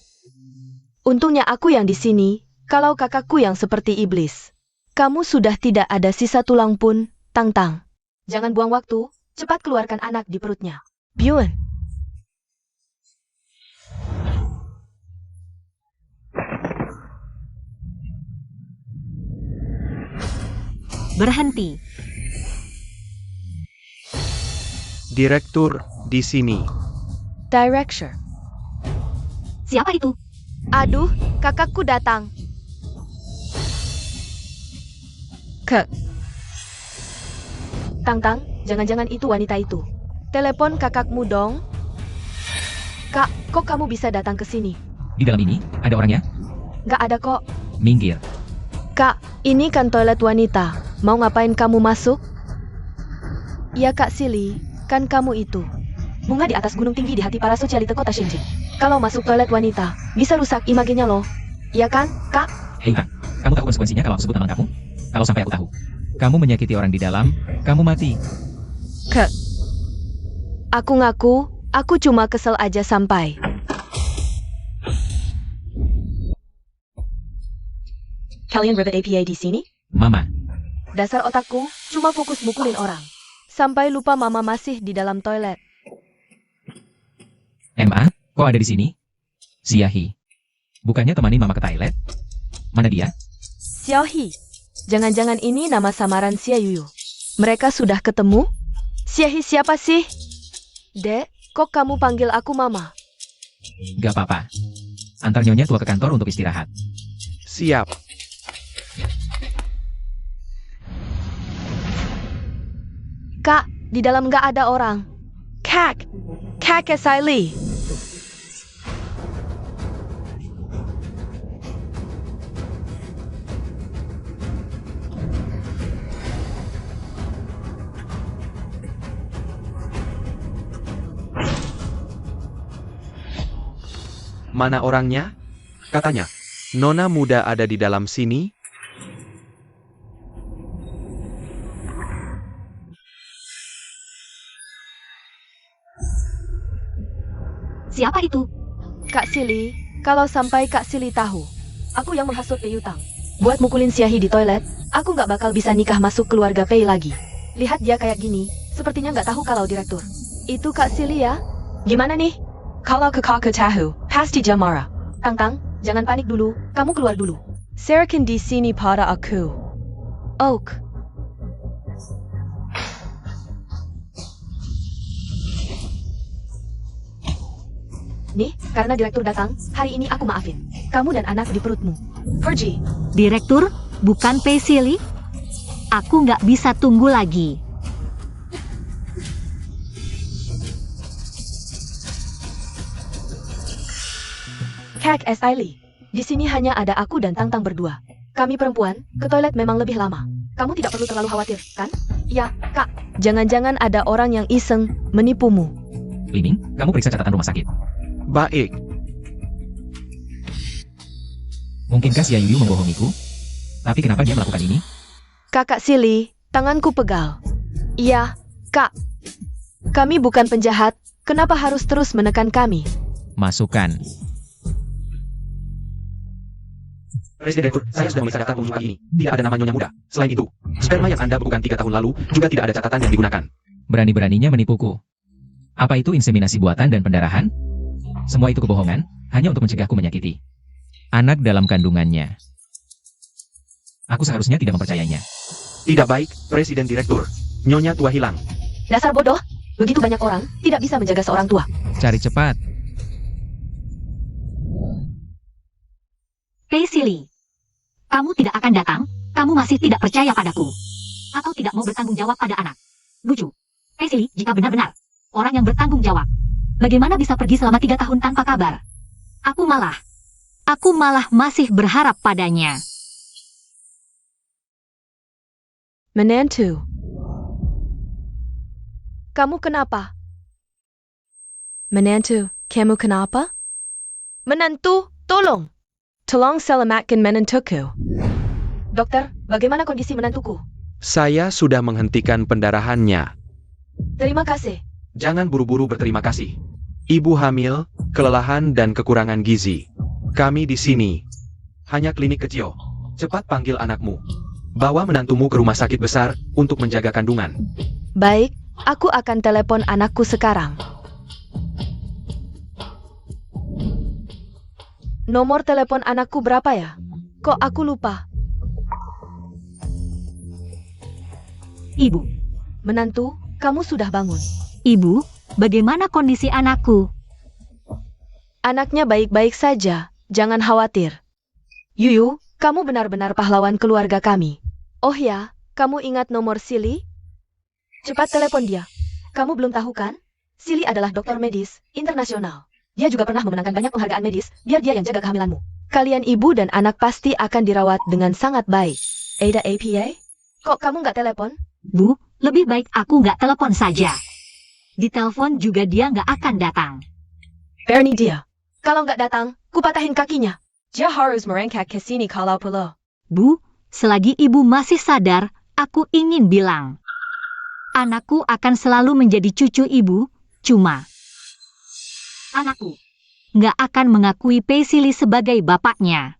Untungnya aku yang di sini, kalau kakakku yang seperti iblis. Kamu sudah tidak ada sisa tulang pun, Tang-Tang. Jangan buang waktu, cepat keluarkan anak di perutnya. Byun. Berhenti. Direktur, di sini. Director. Siapa itu? Aduh, kakakku datang. Tang-Tang, jangan-jangan itu wanita itu. Telepon kakakmu dong. Kak, kok kamu bisa datang ke sini? Di dalam ini, ada orangnya? Gak ada kok. Minggir. Kak, ini kan toilet wanita. Mau ngapain kamu masuk? Ya Kak Silly, kan kamu itu. Bunga di atas gunung tinggi di hati para sosialite kota Shenzhen. Kalau masuk toilet wanita, bisa rusak imagenya loh. Ya kan, Kak? Hei Kak, kamu tahu konsekuensinya kalau aku sebut nama kamu? Kalau sampai aku tahu. Kamu menyakiti orang di dalam, kamu mati. Aku ngaku, aku cuma kesel aja sampai. Kalian rebut APA di sini? Mama, Dasar otakku, cuma fokus mukulin orang. Sampai lupa mama masih di dalam toilet. MA, kok ada di sini? Xiaohi. Bukannya temanin mama ke toilet? Mana dia? Xiaohi. Jangan-jangan ini nama samaran Xia Yuyu. Mereka sudah ketemu? Xiaohi siapa sih? Dek, kok kamu panggil aku mama? Gak apa-apa. Antar nyonya tua ke kantor untuk istirahat. Siap. Kak, di dalam nggak ada orang. Kak Siley. Mana orangnya? Katanya, Nona muda ada di dalam sini. Siapa itu? Kak Silly, kalau sampai Kak Silly tahu, aku yang menghasut Pei Yutang. Buat mukulin Xiaohi di toilet, aku nggak bakal bisa nikah masuk keluarga Pei lagi. Lihat dia kayak gini, sepertinya nggak tahu kalau direktur. Itu Kak Silly ya? Gimana nih? Kalau kakak tahu, pasti dia marah. Tang-Tang, jangan panik dulu, kamu keluar dulu. Serahkan di sini pada aku. Oak. Nih, karena direktur datang, hari ini aku maafin. Kamu dan anak di perutmu. Pergi. Direktur, bukan Pesili? Aku nggak bisa tunggu lagi. Kak S. Ailey. Di sini hanya ada aku dan Tang-Tang berdua. Kami perempuan, ke toilet memang lebih lama. Kamu tidak perlu terlalu khawatir, kan? Ya, Kak. Jangan-jangan ada orang yang iseng menipumu. Liming, kamu periksa catatan rumah sakit. Baik. Mungkinkah Xia Yuyu membohongiku? Tapi kenapa dia melakukan ini? Kakak Silly, tanganku pegal. Iya, Kak. Kami bukan penjahat, kenapa harus terus menekan kami? Masukkan. Presiden Direktur, saya sudah memeriksa data pengunjung pagi ini. Tidak ada nama nyonya muda. Selain itu, sperma yang Anda bekukan 3 tahun lalu juga tidak ada catatan yang digunakan. Berani-beraninya menipuku. Apa itu inseminasi buatan dan pendarahan? Semua itu kebohongan, hanya untuk mencegahku menyakiti anak dalam kandungannya. Aku seharusnya tidak mempercayainya. Tidak baik, Presiden Direktur. Nyonya tua hilang. Dasar bodoh, begitu banyak orang tidak bisa menjaga seorang tua. Cari cepat. Pesili, kamu tidak akan datang, kamu masih tidak percaya padaku. Atau tidak mau bertanggung jawab pada anak. Lucu. Pesili, jika benar-benar orang yang bertanggung jawab, bagaimana bisa pergi selama 3 tahun tanpa kabar? Aku malah masih berharap padanya. Menantu. Kamu kenapa? Menantu, kamu kenapa? Menantu, tolong. Tolong selamatkan menantuku. Dokter, bagaimana kondisi menantuku? Saya sudah menghentikan pendarahannya. Terima kasih. Jangan buru-buru berterima kasih. Ibu hamil, kelelahan dan kekurangan gizi. Kami di sini. Hanya klinik kecil. Cepat panggil anakmu. Bawa menantumu ke rumah sakit besar untuk menjaga kandungan. Baik, aku akan telepon anakku sekarang. Nomor telepon anakku berapa ya? Kok aku lupa? Ibu, Menantu, kamu sudah bangun. Ibu, bagaimana kondisi anakku? Anaknya baik-baik saja, jangan khawatir. Yuyu, kamu benar-benar pahlawan keluarga kami. Oh ya, kamu ingat nomor Silly? Cepat telepon dia. Kamu belum tahu kan? Silly adalah dokter medis internasional. Dia juga pernah memenangkan banyak penghargaan medis, biar dia yang jaga kehamilanmu. Kalian ibu dan anak pasti akan dirawat dengan sangat baik. Ada APA? Kok kamu nggak telepon? Bu, lebih baik aku nggak telepon saja. Di telepon juga dia nggak akan datang. Bernie dia. Kalau nggak datang, kupatahin kakinya. Dia harus merengkak ke sini kalau perlu. Bu, selagi ibu masih sadar, aku ingin bilang. Anakku akan selalu menjadi cucu ibu, cuma anakku nggak akan mengakui Paisley sebagai bapaknya.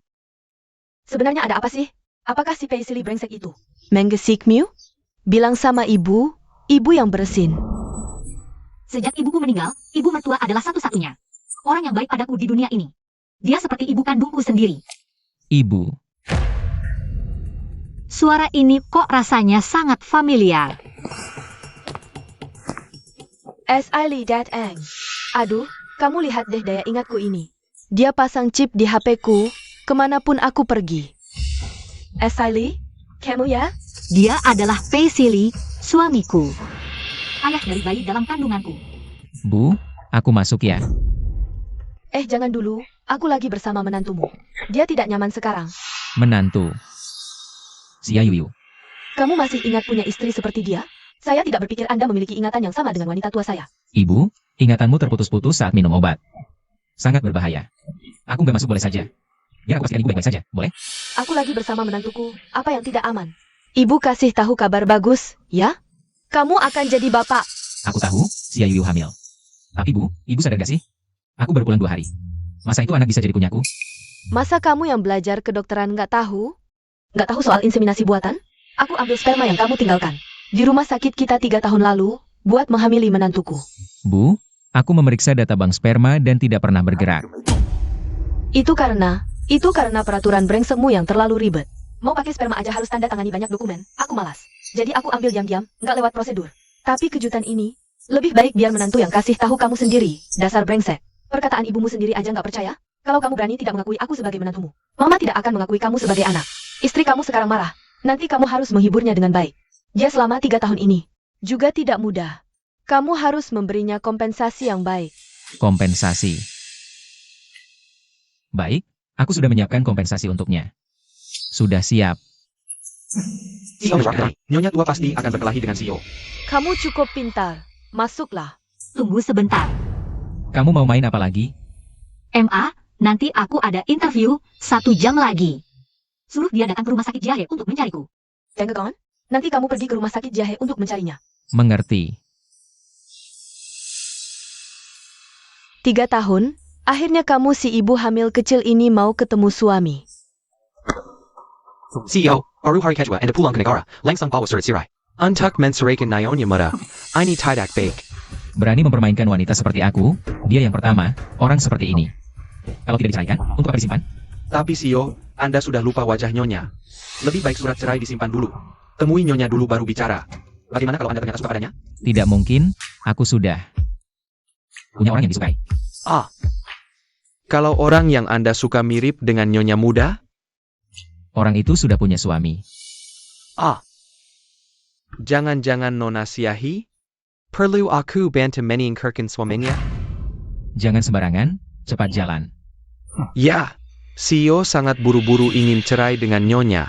Sebenarnya ada apa sih? Apakah si Paisley brengsek itu? Menggesik Mew? Bilang sama ibu yang bersin. Sejak ibuku meninggal, ibu mertua adalah satu-satunya orang yang baik padaku di dunia ini. Dia seperti ibu kandungku sendiri. Ibu. Suara ini kok rasanya sangat familiar. S.I.L.Y. That Ang. Aduh, kamu lihat deh daya ingatku ini. Dia pasang chip di HP-ku, kemanapun aku pergi. S.I.L.Y., kamu ya? Dia adalah Paisley, suamiku. Ayah dari bayi dalam kandunganku. Bu, aku masuk ya. Jangan dulu, aku lagi bersama menantumu. Dia tidak nyaman sekarang. Menantu. Sia Yuyu. Kamu masih ingat punya istri seperti dia? Saya tidak berpikir Anda memiliki ingatan yang sama dengan wanita tua saya. Ibu, ingatanmu terputus-putus saat minum obat. Sangat berbahaya. Aku nggak masuk boleh saja. Biar aku pastikan ibu baik-baik saja, boleh? Aku lagi bersama menantuku, apa yang tidak aman? Ibu kasih tahu kabar bagus, ya? Kamu akan jadi bapak. Aku tahu, Sia Yuyu hamil. Tapi Bu, ibu sadar gak sih? Aku baru pulang 2 hari. Masa itu anak bisa jadi punyaku? Masa kamu yang belajar kedokteran nggak tahu? Nggak tahu soal inseminasi buatan? Aku ambil sperma yang kamu tinggalkan. Di rumah sakit kita 3 tahun lalu, buat menghamili menantuku. Bu, aku memeriksa data bank sperma dan tidak pernah bergerak. Itu karena peraturan brengsekmu yang terlalu ribet. Mau pakai sperma aja harus tanda tangani banyak dokumen, aku malas. Jadi aku ambil diam-diam, nggak lewat prosedur. Tapi kejutan ini, lebih baik biar menantu yang kasih tahu kamu sendiri, dasar brengsek. Perkataan ibumu sendiri aja nggak percaya? Kalau kamu berani tidak mengakui aku sebagai menantumu, Mama tidak akan mengakui kamu sebagai anak. Istri kamu sekarang marah, nanti kamu harus menghiburnya dengan baik. Dia selama 3 tahun ini juga tidak mudah. Kamu harus memberinya kompensasi yang baik. Kompensasi. Baik, aku sudah menyiapkan kompensasi untuknya. Sudah siap. CEO Rockney, nyonya tua pasti akan berkelahi dengan CEO. Kamu cukup pintar. Masuklah. Tunggu sebentar. Kamu mau main apa lagi? MA, nanti aku ada interview 1 jam lagi. Suruh dia datang ke rumah sakit Jahe untuk mencariku. Tenggegon, nanti kamu pergi ke rumah sakit Jahe untuk mencarinya. Mengerti. 3 tahun, akhirnya kamu si ibu hamil kecil ini mau ketemu suami. CEO, Aru Hari Kejwa and Pulang Kenegara, Langsung Bawa Surat Sirai. Untuk Mensurakan Nyonya Muda, Ini Tidak Baik. Berani mempermainkan wanita seperti aku, dia yang pertama, orang seperti ini. Kalau tidak diceraikan, untuk apa disimpan? Tapi CEO, Anda sudah lupa wajah Nyonya. Lebih baik surat cerai disimpan dulu. Temui Nyonya dulu baru bicara. Bagaimana kalau Anda ternyata suka padanya? Tidak mungkin, aku sudah punya orang yang disukai. Kalau orang yang Anda suka mirip dengan Nyonya muda? Orang itu sudah punya suami. Jangan-jangan Nona Siahi? Perlu aku bantu meningkirkan suaminya? Jangan sembarangan, cepat jalan. Ya, CEO sangat buru-buru ingin cerai dengan Nyonya.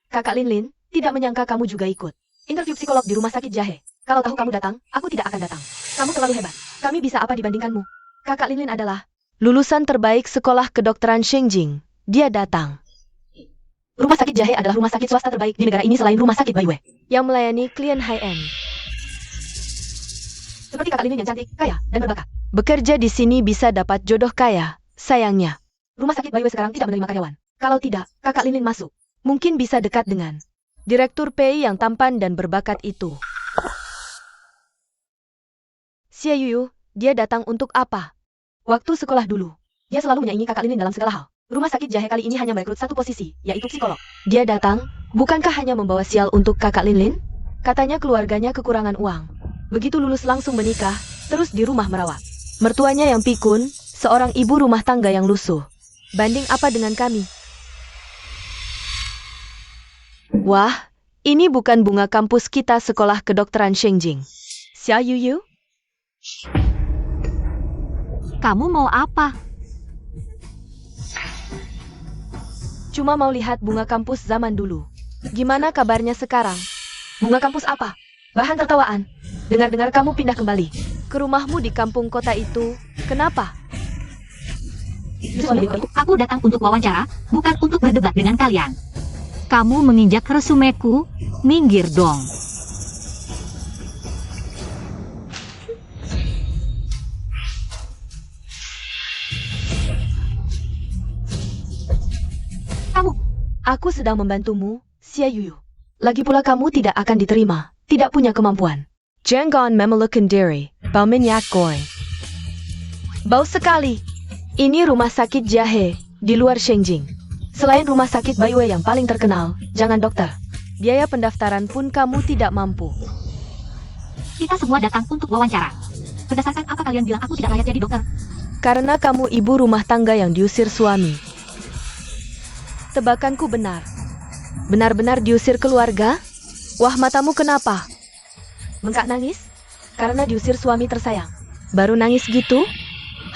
Kakak Lin, tidak menyangka kamu juga ikut. Interview psikolog di rumah sakit Jahe. Kalau tahu kamu datang, aku tidak akan datang. Kamu terlalu hebat. Kami bisa apa dibandingkanmu? Kakak Lin adalah lulusan terbaik sekolah kedokteran Shengjing. Dia datang. Rumah sakit Jahe adalah rumah sakit swasta terbaik di negara ini selain rumah sakit Baiwei, yang melayani klien high-end. Seperti kakak Lin yang cantik, kaya, dan berbakat. Bekerja di sini bisa dapat jodoh kaya, Sayangnya, rumah sakit Baiwei sekarang tidak menerima karyawan. Kalau tidak, kakak Lin Lin masuk. Mungkin bisa dekat dengan Direktur Pei yang tampan dan berbakat itu. Xie Yuyu, dia datang untuk apa? Waktu sekolah dulu, dia selalu menyaingi kakak Lin Lin dalam segala hal. Rumah sakit Jahe kali ini hanya merekrut satu posisi, yaitu psikolog. Dia datang, bukankah hanya membawa sial untuk kakak Lin Lin? Katanya keluarganya kekurangan uang. Begitu lulus langsung menikah, terus di rumah merawat. Mertuanya yang pikun, seorang ibu rumah tangga yang lusuh. Banding apa dengan kami? Wah, ini bukan bunga kampus kita sekolah kedokteran Shengjing. Xia Yuyu? Kamu mau apa? Cuma mau lihat bunga kampus zaman dulu. Gimana kabarnya sekarang? Bunga kampus apa? Bahan tertawaan. Dengar-dengar kamu pindah kembali ke rumahmu di kampung kota itu. Kenapa? Aku datang untuk wawancara, bukan untuk berdebat dengan kalian. Kamu menginjak resumeku, minggir dong. Aku sedang membantumu, Xie Yuyu. Lagi pula kamu tidak akan diterima, tidak punya kemampuan. Janggon memelukkan diri, bau minyak goreng. Bau sekali. Ini rumah sakit Jahe, di luar Shengjing. Selain rumah sakit Baiwei yang paling terkenal, jangan dokter. Biaya pendaftaran pun kamu tidak mampu. Kita semua datang untuk wawancara. Berdasarkan apa kalian bilang aku tidak layak jadi dokter? Karena kamu ibu rumah tangga yang diusir suami. Tebakanku benar. Benar-benar diusir keluarga? Wah, matamu kenapa? Bengkak nangis? Karena diusir suami tersayang. Baru nangis gitu?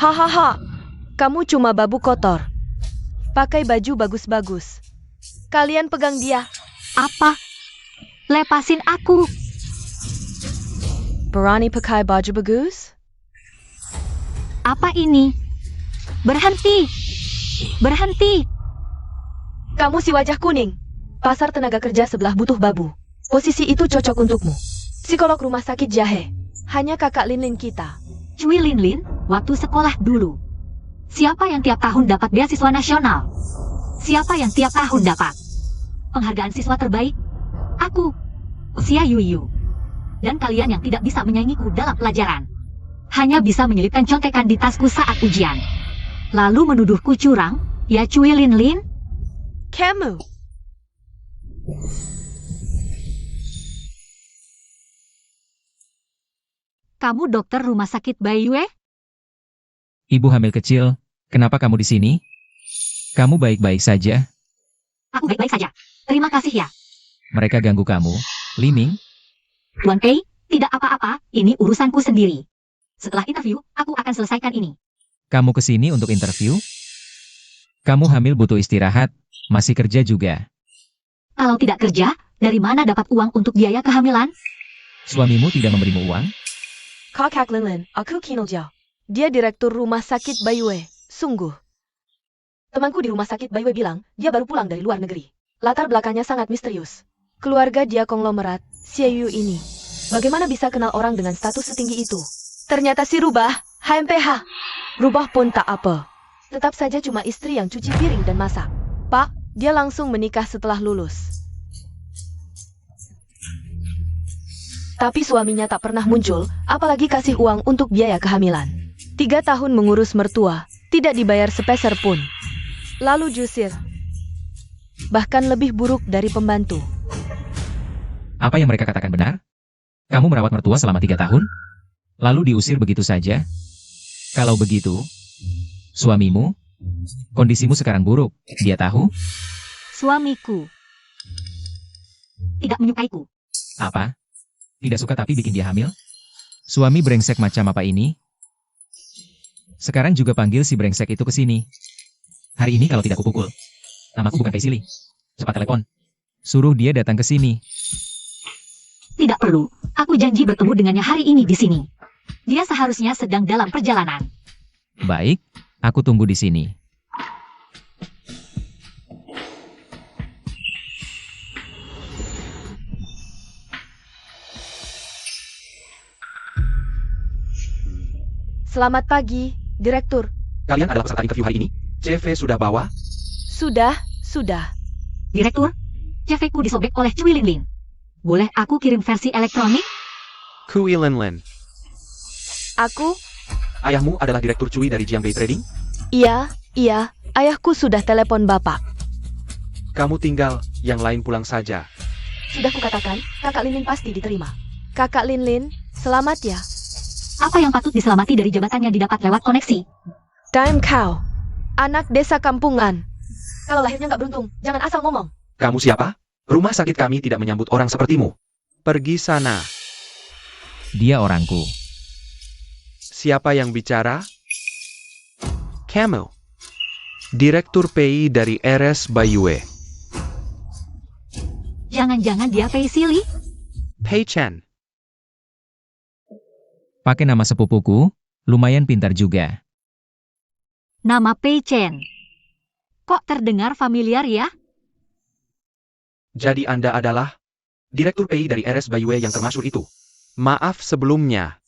Hahaha. Kamu cuma babu kotor. Pakai baju bagus-bagus. Kalian pegang dia. Apa? Lepasin aku. Berani pakai baju bagus? Apa ini? Berhenti. Berhenti. Kamu si wajah kuning. Pasar tenaga kerja sebelah butuh babu. Posisi itu cocok untukmu. Psikolog rumah sakit Jahe. Hanya kakak Lin Lin kita. Cui Lin Lin, waktu sekolah dulu. Siapa yang tiap tahun dapat beasiswa nasional? Siapa yang tiap tahun dapat penghargaan siswa terbaik? Aku, Xia Yuyu. Dan kalian yang tidak bisa menyaingiku dalam pelajaran. Hanya bisa menyelipkan contekan di tasku saat ujian. Lalu menuduhku curang, ya Cui Lin Lin? Kamu. Kamu dokter rumah sakit Baiwei? Ibu hamil kecil, kenapa kamu di sini? Kamu baik-baik saja? Aku baik-baik saja. Terima kasih ya. Mereka ganggu kamu, Liming? Tuan Pei, tidak apa-apa, ini urusanku sendiri. Setelah interview, aku akan selesaikan ini. Kamu kesini untuk interview? Kamu hamil butuh istirahat, masih kerja juga. Kalau tidak kerja, dari mana dapat uang untuk biaya kehamilan? Suamimu tidak memberimu uang? Kakak Lin Lin, aku Kinolja. Dia direktur rumah sakit Baiwei. Sungguh. Temanku di rumah sakit Baiwei bilang, dia baru pulang dari luar negeri. Latar belakangnya sangat misterius. Keluarga dia konglomerat, Xie Yu ini. Bagaimana bisa kenal orang dengan status setinggi itu? Ternyata si Rubah, HMPH. Rubah pun tak apa. Tetap saja cuma istri yang cuci piring dan masak. Pak, dia langsung menikah setelah lulus. Tapi suaminya tak pernah muncul, apalagi kasih uang untuk biaya kehamilan. 3 tahun mengurus mertua, tidak dibayar sepeser pun. Lalu jusir. Bahkan lebih buruk dari pembantu. Apa yang mereka katakan benar? Kamu merawat mertua selama 3 tahun? Lalu diusir begitu saja? Kalau begitu, suamimu, kondisimu sekarang buruk, dia tahu? Suamiku tidak menyukaiku. Apa? Tidak suka tapi bikin dia hamil? Suami brengsek macam apa ini? Sekarang juga panggil si brengsek itu ke sini. Hari ini kalau tidak kupukul. Namaku bukan Pesili. Cepat telepon. Suruh dia datang ke sini. Tidak perlu, aku janji bertemu dengannya hari ini di sini. Dia seharusnya sedang dalam perjalanan. Baik, aku tunggu di sini. Selamat pagi, Direktur. Kalian adalah peserta interview hari ini? CV sudah bawa? Sudah. Direktur, CV-ku disobek oleh Cui Linlin. Boleh aku kirim versi elektronik? Kui Linlin. Aku? Ayahmu adalah direktur Cui dari Jiangbei Trading? Iya. Ayahku sudah telepon bapak. Kamu tinggal, yang lain pulang saja. Sudah kukatakan, kakak Linlin pasti diterima. Kakak Linlin, selamat ya. Apa yang patut diselamati dari jabatannya didapat lewat koneksi? Time kau. Anak desa kampungan. Kalau lahirnya nggak beruntung, jangan asal ngomong. Kamu siapa? Rumah sakit kami tidak menyambut orang sepertimu. Pergi sana. Dia orangku. Siapa yang bicara? Kamu. Direktur PI dari RS Bayue. Jangan-jangan dia Pei Sili? Pei Chen. Pakai nama sepupuku, lumayan pintar juga. Nama Pei Chen. Kok terdengar familiar ya? Jadi Anda adalah direktur PI dari RS Bayue yang termasyhur itu. Maaf sebelumnya.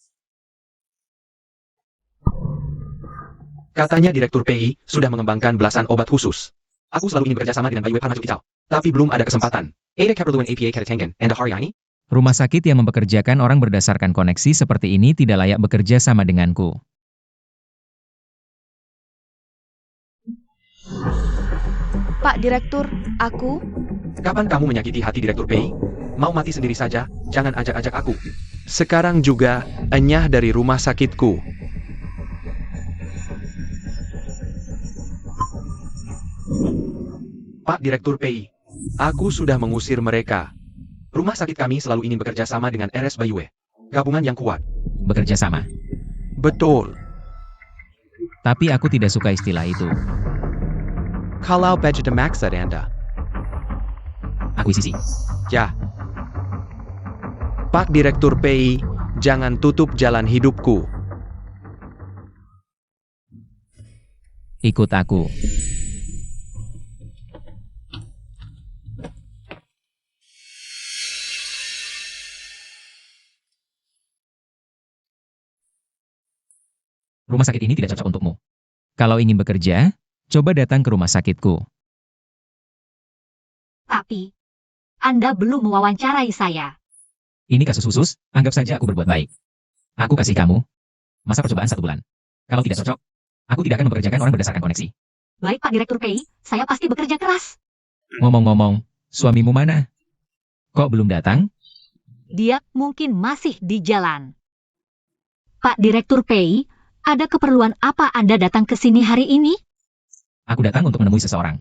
Katanya direktur PI sudah mengembangkan belasan obat khusus. Aku selalu ingin bekerja sama dengan Bayue Pharmaceutical, tapi belum ada kesempatan. Ada Capital APA Katatangan, Anda Haryani? Rumah sakit yang mempekerjakan orang berdasarkan koneksi seperti ini tidak layak bekerja sama denganku. Pak Direktur, aku? Kapan kamu menyakiti hati direktur PI? Mau mati sendiri saja, jangan ajak-ajak aku. Sekarang juga, enyah dari rumah sakitku. Pak Direktur PI, aku sudah mengusir mereka. Rumah sakit kami selalu ingin bekerja sama dengan RS Bayue. Gabungan yang kuat. Bekerja sama. Betul. Tapi aku tidak suka istilah itu. Kalau begitu maksud Anda. Akuisisi. Ya. Pak Direktur PI, jangan tutup jalan hidupku. Ikut aku. Rumah sakit ini tidak cocok untukmu. Kalau ingin bekerja, coba datang ke rumah sakitku. Tapi, Anda belum mewawancarai saya. Ini kasus khusus, anggap saja aku berbuat baik. Aku kasih kamu masa percobaan 1 bulan. Kalau tidak cocok, aku tidak akan mempekerjakan orang berdasarkan koneksi. Baik Pak Direktur PI, saya pasti bekerja keras. Ngomong-ngomong, suamimu mana? Kok belum datang? Dia mungkin masih di jalan. Pak Direktur PI, ada keperluan apa Anda datang ke sini hari ini? Aku datang untuk menemui seseorang.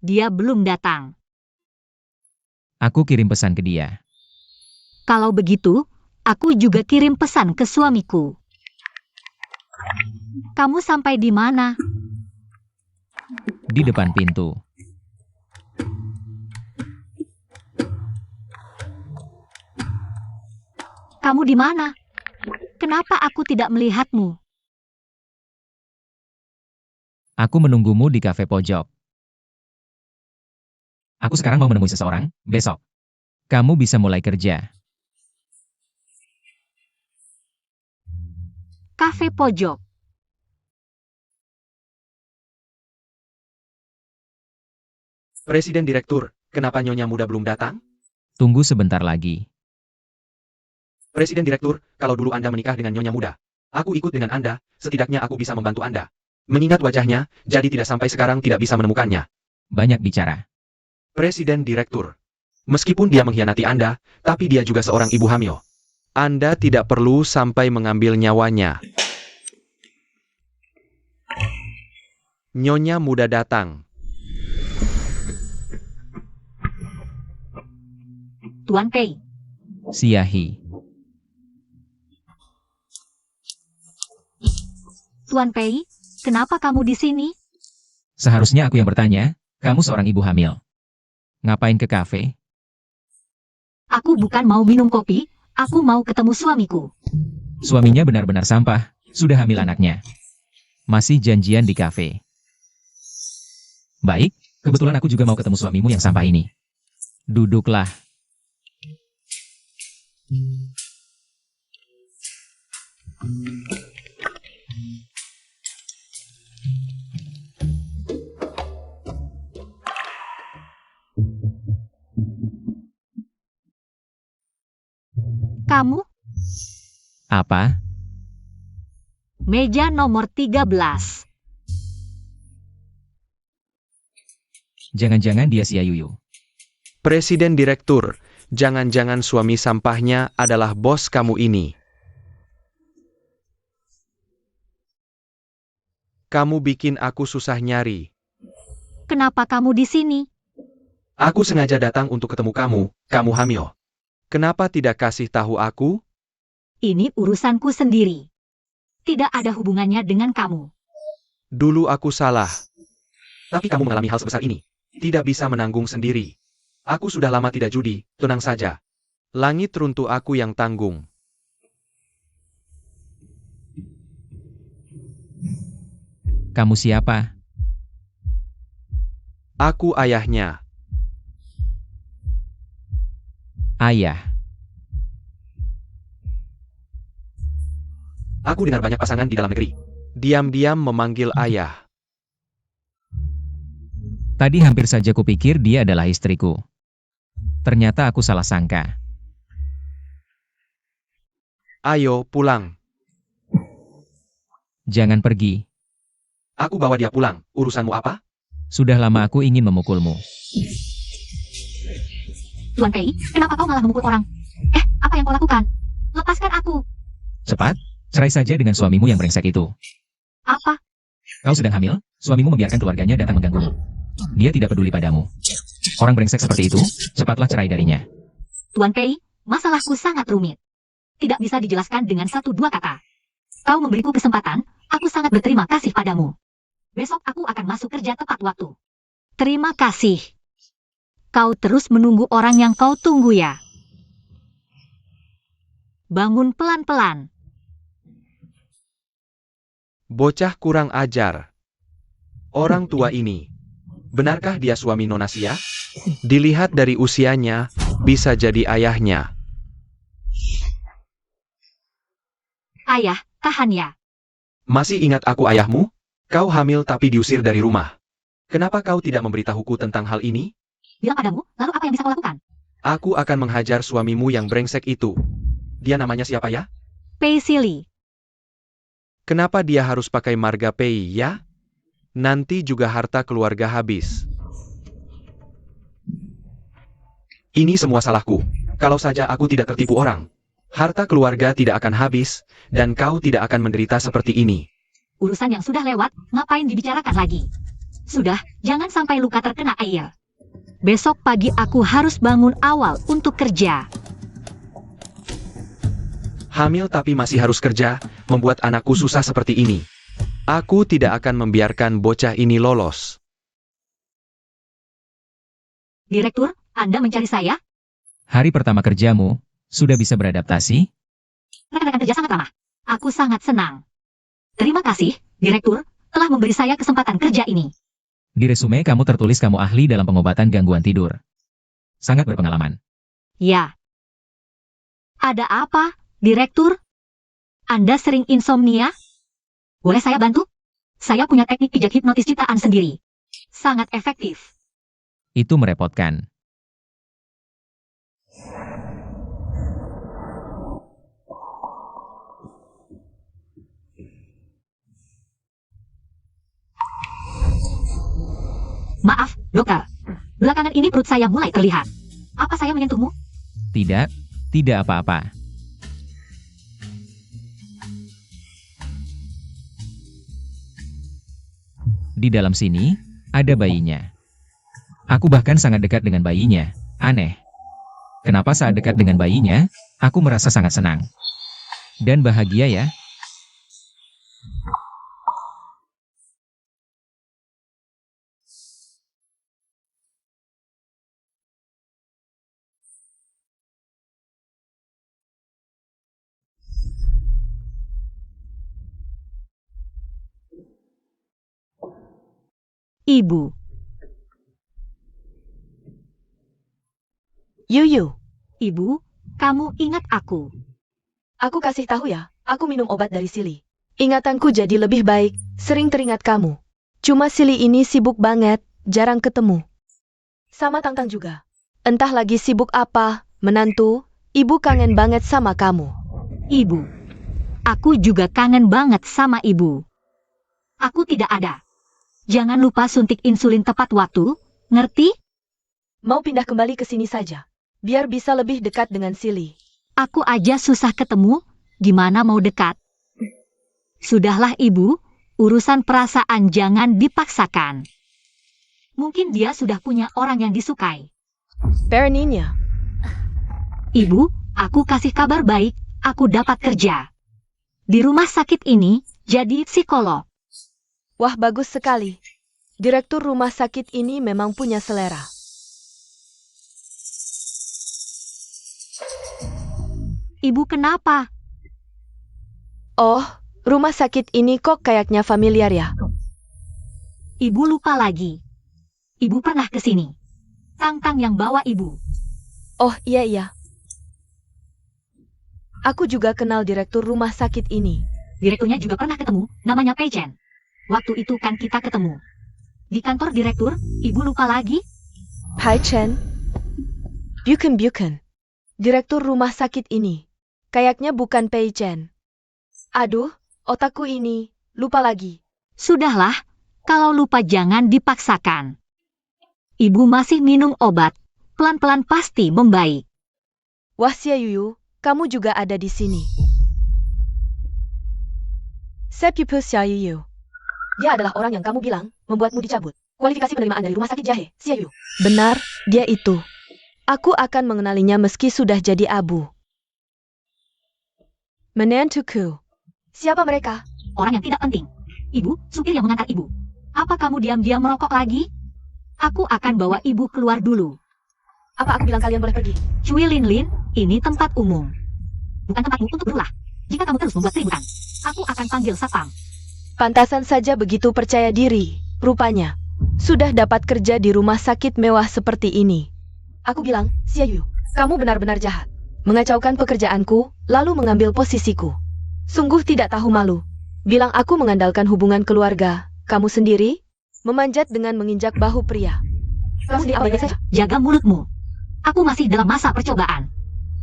Dia belum datang. Aku kirim pesan ke dia. Kalau begitu, aku juga kirim pesan ke suamiku. Kamu sampai di mana? Di depan pintu. Kamu di mana? Kenapa aku tidak melihatmu? Aku menunggumu di kafe pojok. Aku sekarang mau menemui seseorang, besok. Kamu bisa mulai kerja. Kafe pojok. Presiden Direktur, kenapa Nyonya Muda belum datang? Tunggu sebentar lagi. Presiden Direktur, kalau dulu Anda menikah dengan Nyonya Muda, aku ikut dengan Anda, setidaknya aku bisa membantu Anda. Mengingat wajahnya, jadi tidak sampai sekarang tidak bisa menemukannya. Banyak bicara. Presiden Direktur. Meskipun dia mengkhianati Anda, tapi dia juga seorang ibu hamil. Anda tidak perlu sampai mengambil nyawanya. Nyonya Muda datang. Tuan Pei. Siahi. Tuan Pei, kenapa kamu di sini? Seharusnya aku yang bertanya, kamu seorang ibu hamil. Ngapain ke kafe? Aku bukan mau minum kopi, aku mau ketemu suamiku. Suaminya benar-benar sampah, sudah hamil anaknya. Masih janjian di kafe. Baik, kebetulan aku juga mau ketemu suamimu yang sampah ini. Duduklah. Kamu, Apa? meja nomor 13. Jangan-jangan dia si Yuyu. Presiden Direktur, jangan-jangan suami sampahnya adalah bos kamu ini. Kamu bikin aku susah nyari. Kenapa kamu di sini? Aku sengaja datang untuk ketemu kamu hamil. Kenapa tidak kasih tahu aku? Ini urusanku sendiri. Tidak ada hubungannya dengan kamu. Dulu aku salah. Tapi kamu mengalami hal sebesar ini. Tidak bisa menanggung sendiri. Aku sudah lama tidak judi, tenang saja. Langit runtuh aku yang tanggung. Kamu siapa? Aku ayahnya. Ayah. Aku dengar banyak pasangan di dalam negeri. Diam-diam memanggil ayah. Tadi hampir saja kupikir dia adalah istriku. Ternyata aku salah sangka. Ayo pulang. Jangan pergi. Aku bawa dia pulang, urusanmu apa? Sudah lama aku ingin memukulmu. Tuan Pei, kenapa kau malah memukul orang? Apa yang kau lakukan? Lepaskan aku. Cepat, cerai saja dengan suamimu yang brengsek itu. Apa? Kau sedang hamil, suamimu membiarkan keluarganya datang mengganggumu. Dia tidak peduli padamu. Orang brengsek seperti itu, cepatlah cerai darinya. Tuan Pei, masalahku sangat rumit. Tidak bisa dijelaskan dengan 1-2 kata. Kau memberiku kesempatan, aku sangat berterima kasih padamu. Besok aku akan masuk kerja tepat waktu. Terima kasih. Kau terus menunggu orang yang kau tunggu ya. Bangun pelan-pelan. Bocah kurang ajar. Orang tua ini. Benarkah dia suami Nona Sia? Dilihat dari usianya, bisa jadi ayahnya. Ayah, tahan ya. Masih ingat aku ayahmu? Kau hamil tapi diusir dari rumah. Kenapa kau tidak memberitahuku tentang hal ini? Bilang padamu, lalu apa yang bisa kau lakukan? Aku akan menghajar suamimu yang brengsek itu. Dia namanya siapa ya? Pei Sili. Kenapa dia harus pakai marga Pei ya? Nanti juga harta keluarga habis. Ini semua salahku. Kalau saja aku tidak tertipu orang. Harta keluarga tidak akan habis, dan kau tidak akan menderita seperti ini. Urusan yang sudah lewat, ngapain dibicarakan lagi? Sudah, jangan sampai luka terkena air. Besok pagi aku harus bangun awal untuk kerja. Hamil tapi masih harus kerja, membuat anakku susah seperti ini. Aku tidak akan membiarkan bocah ini lolos. Direktur, Anda mencari saya? Hari pertama kerjamu, sudah bisa beradaptasi? Rekan-rekan kerja sangat ramah. Aku sangat senang. Terima kasih, Direktur, telah memberi saya kesempatan kerja ini. Di resume kamu tertulis kamu ahli dalam pengobatan gangguan tidur. Sangat berpengalaman. Ya. Ada apa, Direktur? Anda sering insomnia? Boleh saya bantu? Saya punya teknik pijat hipnotis ciptaan sendiri. Sangat efektif. Itu merepotkan. Maaf, dokter. Belakangan ini perut saya mulai terlihat. Apa saya menyentuhmu? Tidak, tidak apa-apa. Di dalam sini, ada bayinya. Aku bahkan sangat dekat dengan bayinya. Aneh. Kenapa saat dekat dengan bayinya, aku merasa sangat senang. Dan bahagia ya. Ibu. Yuyu, Ibu, kamu ingat aku. aku kasih tahu ya, aku minum obat dari Sili. Ingatanku jadi lebih baik, sering teringat kamu. Cuma Sili ini sibuk banget, jarang ketemu. Sama Tangtang juga. Entah lagi sibuk apa, menantu, Ibu kangen banget sama kamu. Ibu. Aku juga kangen banget sama ibu. Aku tidak ada. Jangan lupa suntik insulin tepat waktu, ngerti? Mau pindah kembali ke sini saja, biar bisa lebih dekat dengan Silly. Aku aja susah ketemu, gimana mau dekat? Sudahlah ibu, urusan perasaan jangan dipaksakan. Mungkin dia sudah punya orang yang disukai. Beraninya. Ibu, aku kasih kabar baik, aku dapat kerja. Di rumah sakit ini, jadi psikolog. Wah, bagus sekali. Direktur rumah sakit ini memang punya selera. Ibu kenapa? Oh, rumah sakit ini kok kayaknya familiar ya? Ibu lupa lagi. Ibu pernah ke sini. Tang-Tang yang bawa ibu. Oh, iya. Aku juga kenal direktur rumah sakit ini. Direkturnya juga pernah ketemu, namanya Pei Chen. Waktu itu kan kita ketemu. Di kantor direktur, ibu lupa lagi? Hai Chen. Bukan. Direktur rumah sakit ini. Kayaknya bukan Pei Chen. Aduh, otakku ini, lupa lagi. Sudahlah, kalau lupa jangan dipaksakan. Ibu masih minum obat, pelan-pelan pasti membaik. Wah, Xia Yuyu, kamu juga ada di sini. Sepupu Xia Yuyu. Dia adalah orang yang kamu bilang membuatmu dicabut kualifikasi penerimaan dari rumah sakit Jahe, Xia Yuyu. Benar, dia itu. Aku akan mengenalinya meski sudah jadi abu. Menantuku. Siapa mereka? Orang yang tidak penting. Ibu, supir yang mengantar ibu. Apa kamu diam-diam merokok lagi? Aku akan bawa ibu keluar dulu. Apa aku bilang kalian boleh pergi? Cui Lin Lin, ini tempat umum. Bukan tempatmu untuk berulah. Jika kamu terus membuat keributan, aku akan panggil satpam. Pantasan saja begitu percaya diri, rupanya. Sudah dapat kerja di rumah sakit mewah seperti ini. Aku bilang, Xia Yuyu, kamu benar-benar jahat. Mengacaukan pekerjaanku, lalu mengambil posisiku. Sungguh tidak tahu malu. Bilang aku mengandalkan hubungan keluarga, kamu sendiri? Memanjat dengan menginjak bahu pria. Kamu diam saja, jaga mulutmu. Aku masih dalam masa percobaan.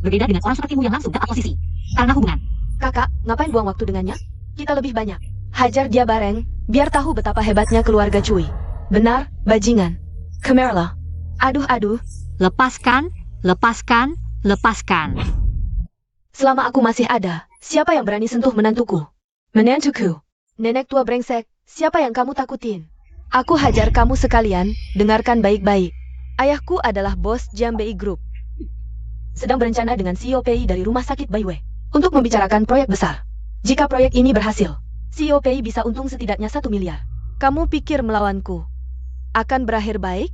Berbeda dengan orang sepertimu yang langsung dapat posisi. Karena hubungan. Kakak, ngapain buang waktu dengannya? Kita lebih banyak. Hajar dia bareng, biar tahu betapa hebatnya keluarga Cui. Benar, bajingan. Kemerla. Aduh. Lepaskan. Selama aku masih ada, siapa yang berani sentuh menantuku? Menantuku. Nenek tua brengsek, siapa yang kamu takutin? Aku hajar kamu sekalian, dengarkan baik-baik. Ayahku adalah bos Jambei Group. Sedang berencana dengan CEO PI dari rumah sakit Baiwei untuk membicarakan proyek besar. Jika proyek ini berhasil, CEO PI bisa untung setidaknya 1 miliar. Kamu pikir melawanku akan berakhir baik?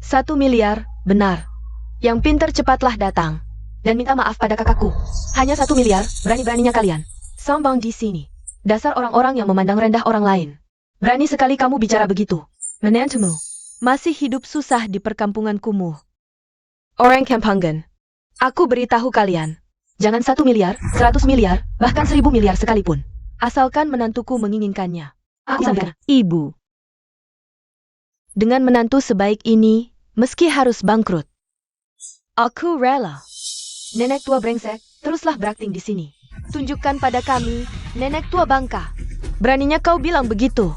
1 miliar, benar. Yang pintar cepatlah datang. Dan minta maaf pada kakakku. Hanya 1 miliar, berani-beraninya kalian. Sombong di sini. Dasar orang-orang yang memandang rendah orang lain. Berani sekali kamu bicara begitu. Menantumu masih hidup susah di perkampungan kumuh. Orang Kempangan. Aku beritahu kalian. Jangan 1 miliar, 100 miliar, bahkan 1000 miliar sekalipun. Asalkan menantuku menginginkannya. Aku sampai. Ibu. Dengan menantu sebaik ini, meski harus bangkrut, aku rela. Nenek tua brengsek, teruslah berakting di sini. Tunjukkan pada kami, nenek tua bangka. Beraninya kau bilang begitu.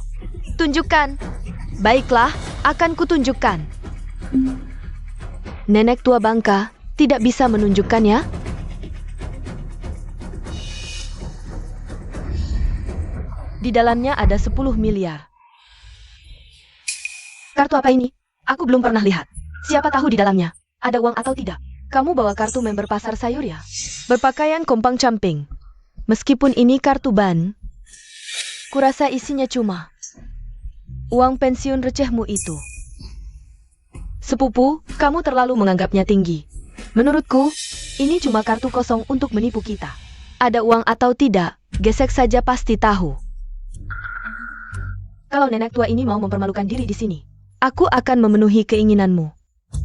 Tunjukkan. Baiklah, akan kutunjukkan. Nenek tua bangka tidak bisa menunjukkannya. Di dalamnya ada 10 miliar. Kartu apa ini? Aku belum pernah lihat. Siapa tahu di dalamnya ada uang atau tidak. Kamu bawa kartu member pasar sayur ya? Berpakaian kompang camping. Meskipun ini kartu ban, kurasa isinya cuma uang pensiun recehmu itu. Sepupu, kamu terlalu menganggapnya tinggi. Menurutku, ini cuma kartu kosong untuk menipu kita. Ada uang atau tidak, gesek saja pasti tahu. Kalau nenek tua ini mau mempermalukan diri di sini, aku akan memenuhi keinginanmu.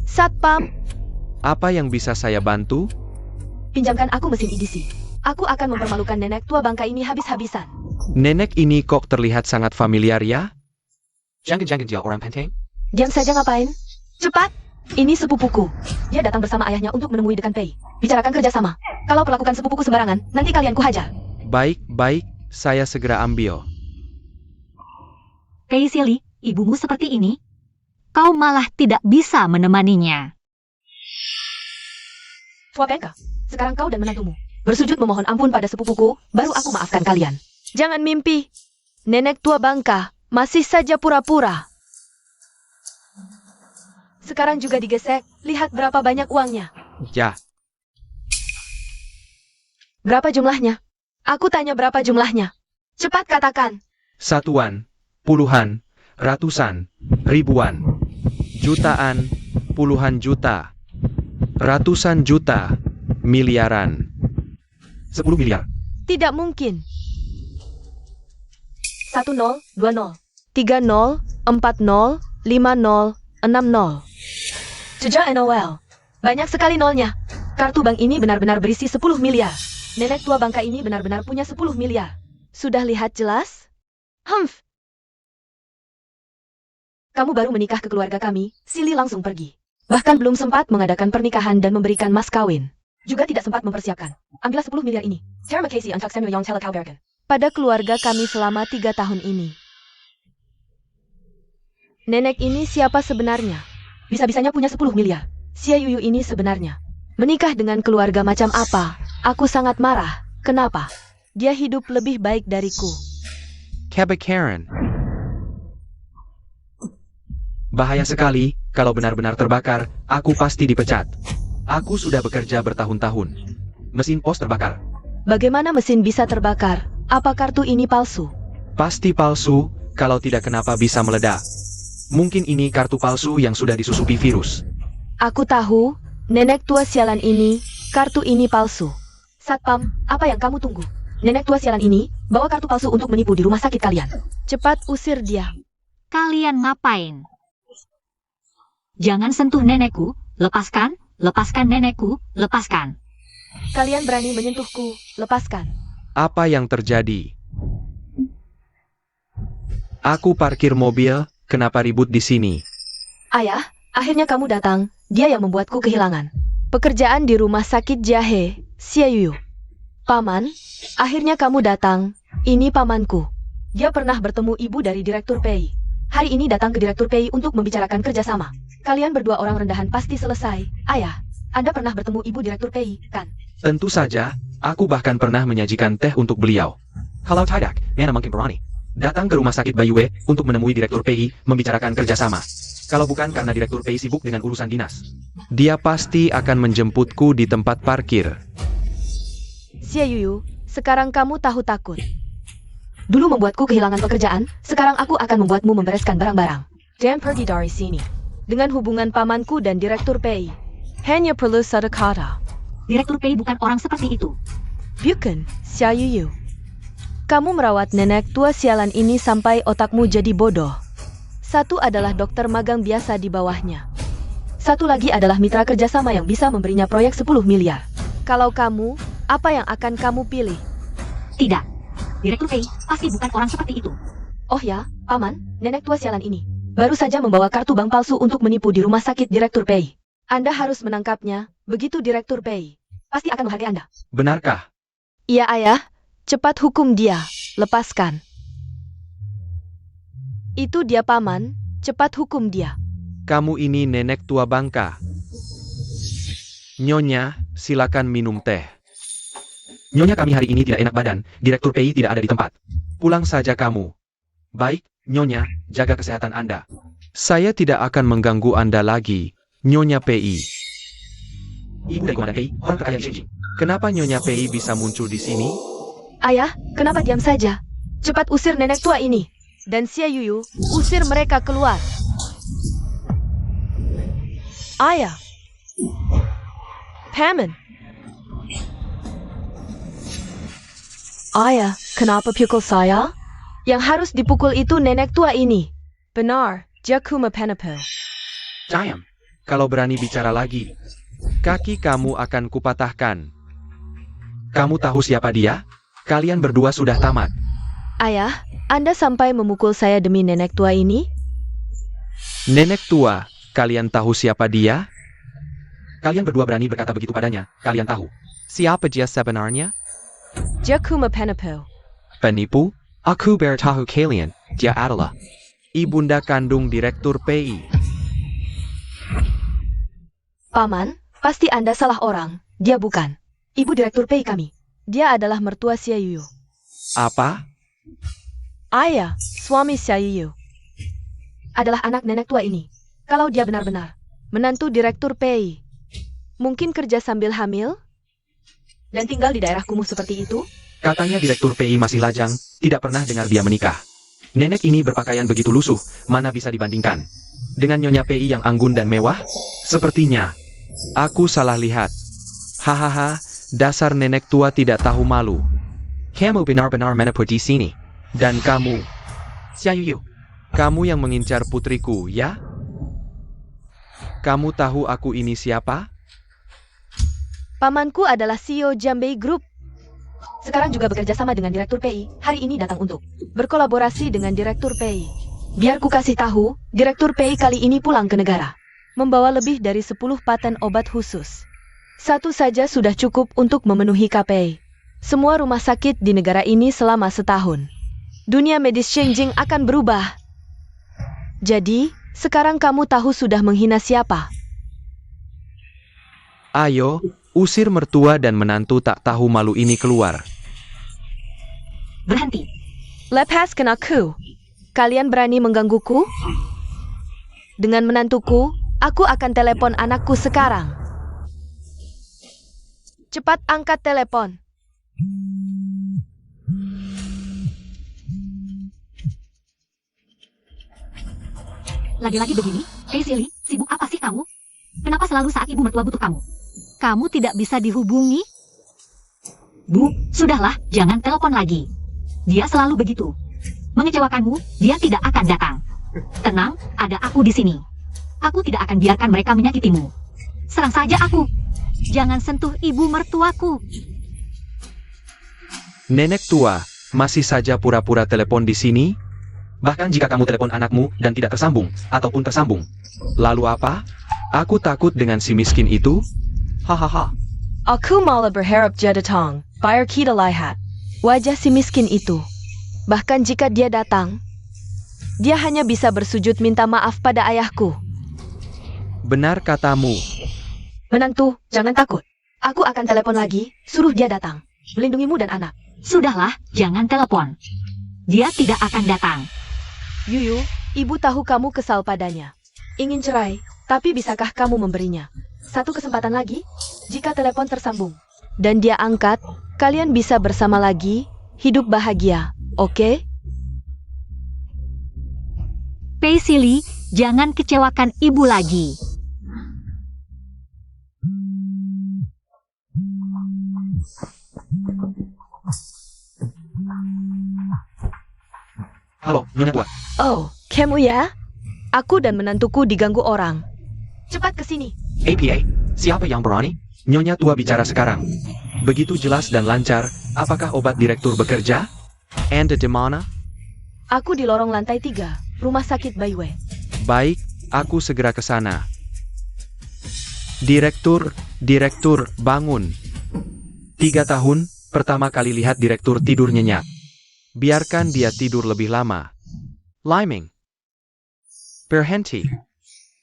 Satpam, Apa yang bisa saya bantu? pinjamkan aku mesin EDC. Aku akan mempermalukan nenek tua bangka ini habis-habisan. Nenek ini kok terlihat sangat familiar ya? Jangan dia orang penting? Diam saja ngapain? Cepat! Ini sepupuku. Dia datang bersama ayahnya untuk menemui Dekan Pei. Bicarakan kerjasama. Kalau perlakukan sepupuku sembarangan, nanti kalian kuhajar. Baik, saya segera ambil. Pei Sili, ibumu seperti ini. Kau malah tidak bisa menemaninya. Tua Pengka, sekarang kau dan menantumu bersujud memohon ampun pada sepupuku, baru aku maafkan kalian. Jangan mimpi. Nenek tua Bangka masih saja pura-pura. Sekarang juga digesek, lihat berapa banyak uangnya. Ya, Berapa jumlahnya? Aku tanya berapa jumlahnya. Cepat katakan. satuan, puluhan, ratusan, ribuan, jutaan, puluhan juta, ratusan juta, miliaran. 10 miliar. Tidak mungkin. 10, 20, 30, 40, 50, 60. Jejak NOL. Banyak sekali nolnya. Kartu bank ini benar-benar berisi 10 miliar. Nenek tua Bangka ini benar-benar punya 10 miliar. Sudah lihat jelas? Humph. Kamu baru menikah ke keluarga kami, Sili langsung pergi. Bahkan belum sempat mengadakan pernikahan dan memberikan mas kawin. Juga tidak sempat mempersiapkan. Ambillah 10 miliar ini. Terima kasih untuk Samuel Yong Telekaubergen. Pada keluarga kami selama 3 tahun ini. Nenek ini siapa sebenarnya? Bisa-bisanya punya 10 miliar. Xia Yuyu ini sebenarnya menikah dengan keluarga macam apa? Aku sangat marah. Kenapa? Dia hidup lebih baik dariku. Kebakaran. Bahaya sekali, kalau benar-benar terbakar, aku pasti dipecat. Aku sudah bekerja bertahun-tahun. Mesin pos terbakar. Bagaimana mesin bisa terbakar? Apa kartu ini palsu? Pasti palsu, kalau tidak kenapa bisa meledak. Mungkin ini kartu palsu yang sudah disusupi virus. Aku tahu, nenek tua sialan ini, kartu ini palsu. Satpam, apa yang kamu tunggu? Nenek tua sialan ini, bawa kartu palsu untuk menipu di rumah sakit kalian. Cepat usir dia. Kalian ngapain? Jangan sentuh nenekku, lepaskan, lepaskan nenekku, lepaskan. Kalian berani menyentuhku, lepaskan. Apa yang terjadi? Aku parkir mobil, kenapa ribut di sini? Ayah, akhirnya kamu datang, dia yang membuatku kehilangan pekerjaan di rumah sakit Jahe, Xia Yuyu. Paman, akhirnya kamu datang, ini pamanku. Dia pernah bertemu ibu dari Direktur Pei. Hari ini datang ke Direktur Pei untuk membicarakan kerjasama. Kalian berdua orang rendahan pasti selesai. Ayah, Anda pernah bertemu ibu Direktur Pei, kan? Tentu saja, aku bahkan pernah menyajikan teh untuk beliau. Kalau tidak, Nana mungkin berani datang ke rumah sakit Bayue untuk menemui Direktur PI membicarakan kerjasama. Kalau bukan karena Direktur PI sibuk dengan urusan dinas. Dia pasti akan menjemputku di tempat parkir. Xia Yuyu, sekarang kamu tahu takut. Dulu membuatku kehilangan pekerjaan, sekarang aku akan membuatmu membereskan barang-barang. Jangan pergi dari sini. Dengan hubungan pamanku dan Direktur PI, hanya perlu satu kata. Direktur Pei bukan orang seperti itu. Bukan, Xia Yuyu. Kamu merawat nenek tua sialan ini sampai otakmu jadi bodoh. Satu adalah dokter magang biasa di bawahnya. Satu lagi adalah mitra kerjasama yang bisa memberinya proyek 10 miliar. Kalau kamu, apa yang akan kamu pilih? Tidak. Direktur Pei pasti bukan orang seperti itu. Oh ya, Paman, nenek tua sialan ini baru saja membawa kartu bank palsu untuk menipu di rumah sakit Direktur Pei. Anda harus menangkapnya, begitu Direktur Pei pasti akan menghargai Anda. Benarkah? Iya ayah, cepat hukum dia, lepaskan. Itu dia Paman, cepat hukum dia. Kamu ini nenek tua Bangka. Nyonya, silakan minum teh. Nyonya, kami hari ini tidak enak badan, Direktur PI tidak ada di tempat. Pulang saja kamu. Baik, Nyonya, jaga kesehatan Anda. Saya tidak akan mengganggu Anda lagi, Nyonya PI. Ibu dari Komandan PI, orang terkaya di Shenzhen. Kenapa Nyonya PI bisa muncul di sini? Ayah, kenapa diam saja? Cepat usir nenek tua ini. Dan Xia Yuyu, usir mereka keluar. Ayah. Paman. Ayah, kenapa pukul saya? Yang harus dipukul itu nenek tua ini. Benar, Jakuma Penapo. Jayam, Kalau berani bicara lagi, kaki kamu akan kupatahkan. kamu tahu siapa dia? Kalian berdua sudah tamat. Ayah, Anda sampai memukul saya demi nenek tua ini? Nenek tua, kalian tahu siapa dia? Kalian berdua berani berkata begitu padanya, kalian tahu. Siapa dia sebenarnya? Dia cuma penipu. Penipu? Aku bertahu kalian, dia adalah ibunda kandung Direktur PI. Paman, pasti Anda salah orang. Dia bukan ibu Direktur PI kami. Dia adalah mertua Xia Yuyu. Apa? Ayah, suami Xia Yuyu. Adalah anak nenek tua ini. Kalau dia benar-benar menantu Direktur PI, mungkin kerja sambil hamil? Dan tinggal di daerah kumuh seperti itu? Katanya Direktur PI masih lajang, tidak pernah dengar dia menikah. Nenek ini berpakaian begitu lusuh, mana bisa dibandingkan dengan Nyonya PI yang anggun dan mewah? Sepertinya. Aku salah lihat. Hahaha, dasar nenek tua tidak tahu malu. Kamu benar-benar menipu di sini. Dan kamu, Xia Yuyu. kamu yang mengincar putriku, ya? Kamu tahu aku ini siapa? Pamanku adalah CEO Jambey Group. Sekarang juga bekerja sama dengan Direktur PI. Hari ini datang untuk berkolaborasi dengan Direktur PI. Biar ku kasih tahu, Direktur PI kali ini pulang ke negara. Membawa lebih dari 10 paten obat khusus. Satu saja sudah cukup untuk memenuhi KPI. Semua rumah sakit di negara ini selama setahun. Dunia medis Shenzhen akan berubah. Jadi, sekarang kamu tahu sudah menghina siapa? Ayo, usir mertua dan menantu tak tahu malu ini keluar. Berhenti. Lepaskan aku. Kalian berani menggangguku? Dengan menantuku, aku akan telepon anakku sekarang. Cepat angkat telepon. Lagi-lagi begini, Silly, sibuk apa sih kamu? Kenapa selalu saat ibu mertua butuh kamu? Kamu tidak bisa dihubungi? Bu, sudahlah, jangan telepon lagi. Dia selalu begitu. Mengecewakanmu, dia tidak akan datang. Tenang, ada aku di sini. Aku tidak akan biarkan mereka menyakitimu. Serang saja aku. Jangan sentuh ibu mertuaku. Nenek tua, masih saja pura-pura telepon di sini? Bahkan jika kamu telepon anakmu dan tidak tersambung, ataupun tersambung. Lalu apa? Aku takut dengan si miskin itu? Hahaha. Aku malah berharap dia datang. Biar kita lihat wajah si miskin itu. Bahkan jika dia datang, dia hanya bisa bersujud minta maaf pada ayahku. Benar katamu. Menantu, jangan takut. Aku akan telepon lagi, suruh dia datang. Melindungimu dan anak. Sudahlah, jangan telepon. Dia tidak akan datang. Yuyu, ibu tahu kamu kesal padanya. Ingin cerai, tapi bisakah kamu memberinya satu kesempatan lagi? Jika telepon tersambung dan dia angkat, kalian bisa bersama lagi, hidup bahagia, oke? Silly, jangan kecewakan ibu lagi. Halo, Nyonya tua. Oh, kamu ya? Aku dan menantuku diganggu orang. Cepat ke sini. APA, siapa yang berani? Nyonya tua bicara sekarang. Begitu jelas dan lancar, apakah obat direktur bekerja? Anda di mana? Aku di lorong lantai 3, rumah sakit Baiwe. Baik, aku segera ke sana. Direktur, bangun. 3 tahun, pertama kali lihat direktur tidur nyenyak. Biarkan dia tidur lebih lama. Liming. Berhenti.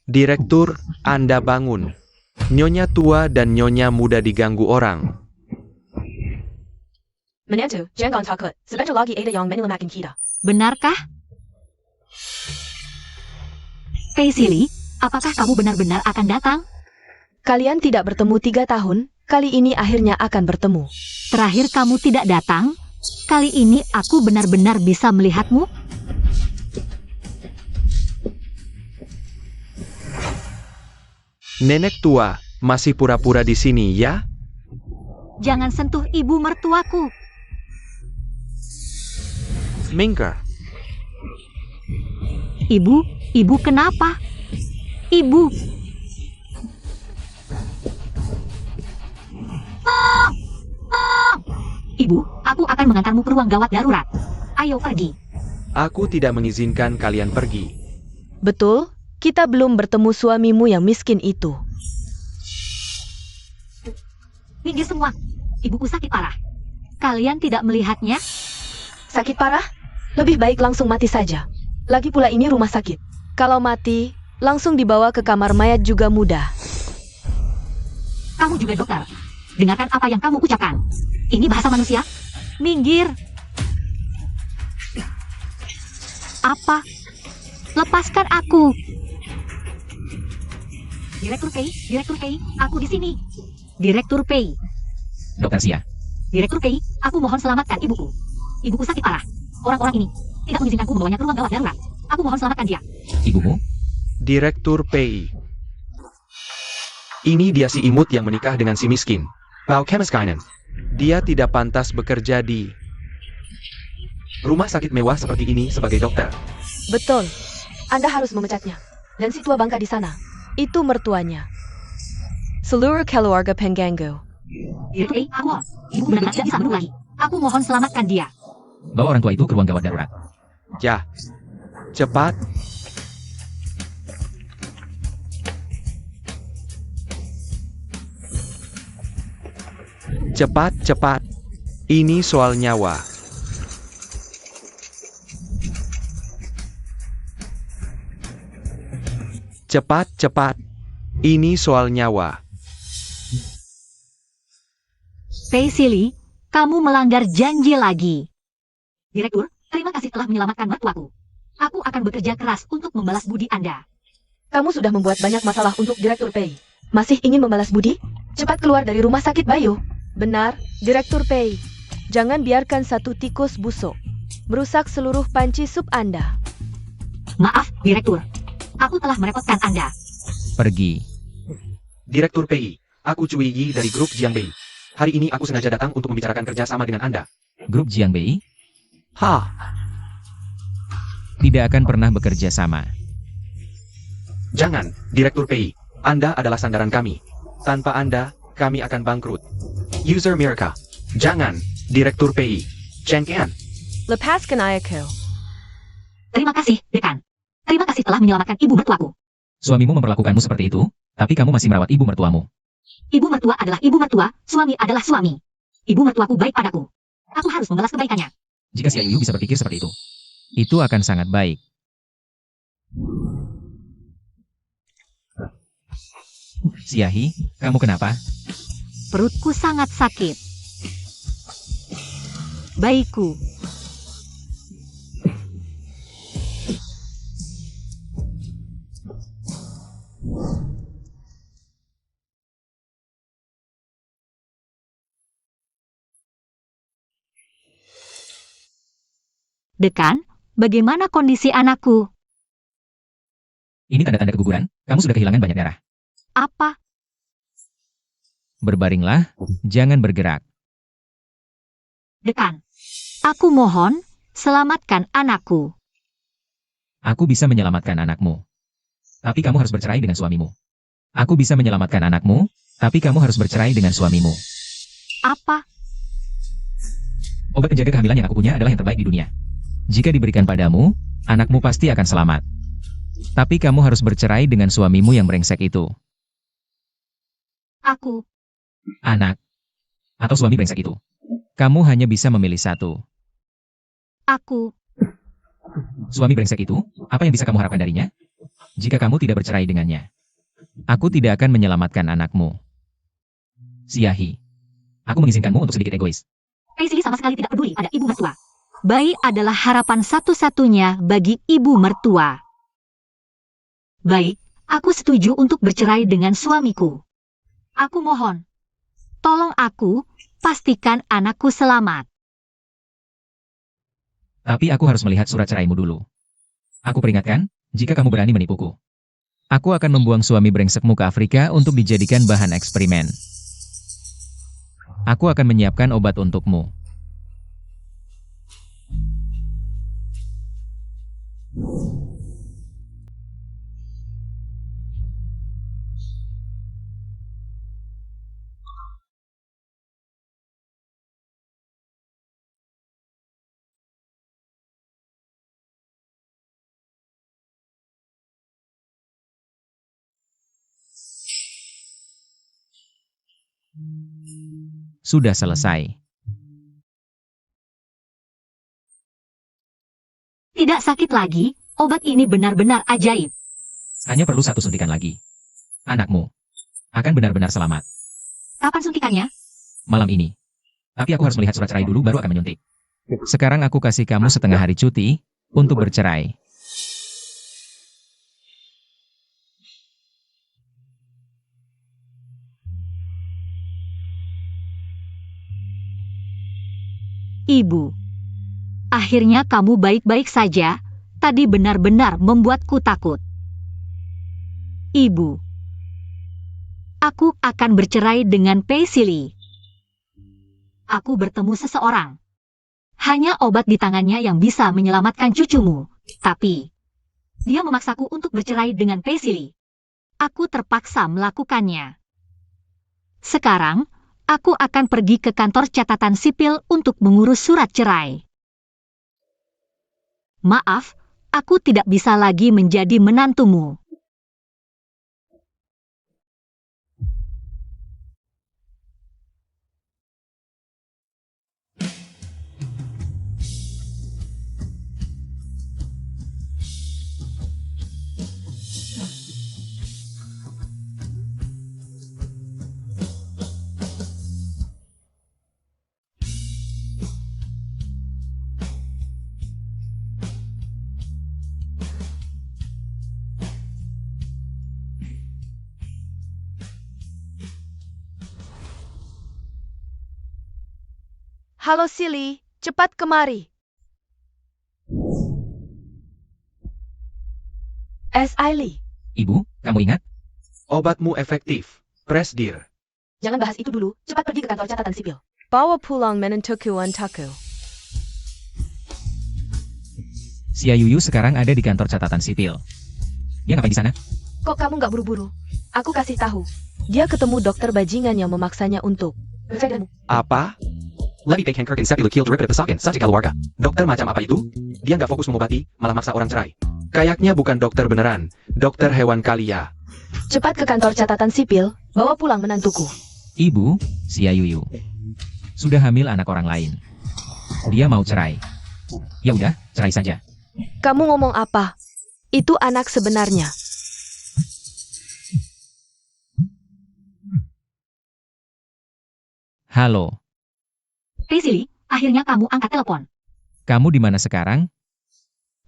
Direktur, Anda bangun. Nyonya tua dan nyonya muda diganggu orang. Menantu, jangan takut. Sebentar lagi ada yang menyelamatkan kita. Benarkah? Silly, apakah kamu benar-benar akan datang? Kalian tidak bertemu 3 tahun, kali ini akhirnya akan bertemu. Terakhir kamu tidak datang? Kali ini aku benar-benar bisa melihatmu? Nenek tua, masih pura-pura di sini ya? Jangan sentuh ibu mertuaku. Minggir. Ibu kenapa? Ibu. Ibu, aku akan mengantarmu ke ruang gawat darurat. Ayo pergi. Aku tidak mengizinkan kalian pergi. Betul, Kita belum bertemu suamimu yang miskin itu. Minggir semua. Ibuku sakit parah. Kalian tidak melihatnya? Sakit parah? Lebih baik langsung mati saja. Lagi pula ini rumah sakit. Kalau mati, langsung dibawa ke kamar mayat juga mudah. Kamu juga dokter. Dengarkan apa yang kamu ucapkan. Ini bahasa manusia. Minggir. Apa? Lepaskan aku. Direktur Pei, aku di sini. Direktur Pei, Dokter Xia, Direktur Pei, aku mohon selamatkan ibuku. Ibuku sakit parah. Orang-orang ini tidak mengizinkanku membawanya ke ruang gawat darurat. Aku mohon selamatkan dia. ibumu? Direktur PI. Ini dia si imut yang menikah dengan si miskin. Pau Kemiskainen. Dia tidak pantas bekerja di rumah sakit mewah seperti ini sebagai dokter. Betul. Anda harus memecatnya. Dan si tua bangka di sana, itu mertuanya. Seluruh keluarga Penganggu. Direktur Pei, aku mohon. Ibu benar-benar tidak bisa menunggu lagi. Aku mohon selamatkan dia. Bawa orang tua itu ke ruang gawat darurat. Ya. Cepat. Cepat, cepat. Ini soal nyawa. Cepat, cepat. Ini soal nyawa. Pei Sili, kamu melanggar janji lagi. Direktur, terima kasih telah menyelamatkan mertuaku. Aku akan bekerja keras untuk membalas budi Anda. Kamu sudah membuat banyak masalah untuk Direktur Pei. Masih ingin membalas budi? Cepat keluar dari rumah sakit Bayu. Benar, Direktur Pei. Jangan biarkan satu tikus busuk merusak seluruh panci sup Anda. Maaf, Direktur. Aku telah merepotkan Anda. Pergi. Direktur PI, aku Cui Yi dari grup Jiangbei. Hari ini aku sengaja datang untuk membicarakan kerjasama dengan Anda. Grup Jiangbei Ha. tidak akan pernah bekerja sama. Jangan, Direktur PI. Anda adalah sandaran kami. Tanpa Anda, kami akan bangkrut. User Mirka. Jangan, Direktur PI. Chengkian. Lepaskan ayahku. Terima kasih, Dekan. Terima kasih telah menyelamatkan ibu mertuaku. Suamimu memperlakukanmu seperti itu, tapi kamu masih merawat ibu mertuamu. Ibu mertua adalah ibu mertua, suami adalah suami. Ibu mertuaku baik padaku. Aku harus membalas kebaikannya. Jika si Ayu bisa berpikir seperti itu akan sangat baik. Siahi, kamu kenapa? Perutku sangat sakit. Baikku. Dekan, bagaimana kondisi anakku? Ini tanda-tanda keguguran, kamu sudah kehilangan banyak darah. Apa? Berbaringlah, jangan bergerak. Dekan, aku mohon, selamatkan anakku. Aku bisa menyelamatkan anakmu. Tapi kamu harus bercerai dengan suamimu. Aku bisa menyelamatkan anakmu, tapi kamu harus bercerai dengan suamimu. Apa? Obat penjaga kehamilan yang aku punya adalah yang terbaik di dunia. Jika diberikan padamu, anakmu pasti akan selamat. Tapi kamu harus bercerai dengan suamimu yang brengsek itu. Aku. Anak. Atau suami brengsek itu. Kamu hanya bisa memilih satu. Aku. Suami brengsek itu, apa yang bisa kamu harapkan darinya? Jika kamu tidak bercerai dengannya. Aku tidak akan menyelamatkan anakmu. Siahi. Aku mengizinkanmu untuk sedikit egois. Paisley sama sekali tidak peduli pada ibu mertua. Bayi adalah harapan satu-satunya bagi ibu mertua. Baik, aku setuju untuk bercerai dengan suamiku. Aku mohon, tolong aku, pastikan anakku selamat. Tapi aku harus melihat surat ceraimu dulu. Aku peringatkan, jika kamu berani menipuku. Aku akan membuang suami brengsekmu ke Afrika untuk dijadikan bahan eksperimen. Aku akan menyiapkan obat untukmu. Sudah selesai. Tidak sakit lagi, obat ini benar-benar ajaib. Hanya perlu 1 suntikan lagi. Anakmu akan benar-benar selamat. Kapan suntikannya? Malam ini. Tapi aku harus melihat surat cerai dulu baru akan menyuntik. Sekarang aku kasih kamu setengah hari cuti untuk bercerai. Ibu. Akhirnya kamu baik-baik saja. Tadi benar-benar membuatku takut. Ibu. Aku akan bercerai dengan Paisley. Aku bertemu seseorang. Hanya obat di tangannya yang bisa menyelamatkan cucumu. Tapi, dia memaksaku untuk bercerai dengan Paisley. Aku terpaksa melakukannya. Sekarang, aku akan pergi ke kantor catatan sipil untuk mengurus surat cerai. Maaf, aku tidak bisa lagi menjadi menantumu. Halo Silly, cepat kemari. Ailey. Ibu, kamu ingat? Obatmu efektif. Presdir. Jangan bahas itu dulu, cepat pergi ke kantor catatan sipil. Bawa pulang menentuku antaku. Si Yuyu sekarang ada di kantor catatan sipil. Dia ngapain di sana? Kok kamu nggak buru-buru? Aku kasih tahu. Dia ketemu dokter bajingan yang memaksanya untuk bercerai. Apa? Lebih baik Hank Kirk Seppi Kill daripada pesakit saja keluarga. Dokter macam apa itu? Dia nggak fokus mengobati, malah maksa orang cerai. Kayaknya bukan dokter beneran. Dokter hewan kali ya. Cepat ke kantor catatan sipil, bawa pulang menantuku. Ibu, si Yuyu sudah hamil anak orang lain. Dia mau cerai. Ya udah, cerai saja. Kamu ngomong apa? Itu anak sebenarnya. Halo, Paisley, akhirnya kamu angkat telepon. kamu di mana sekarang?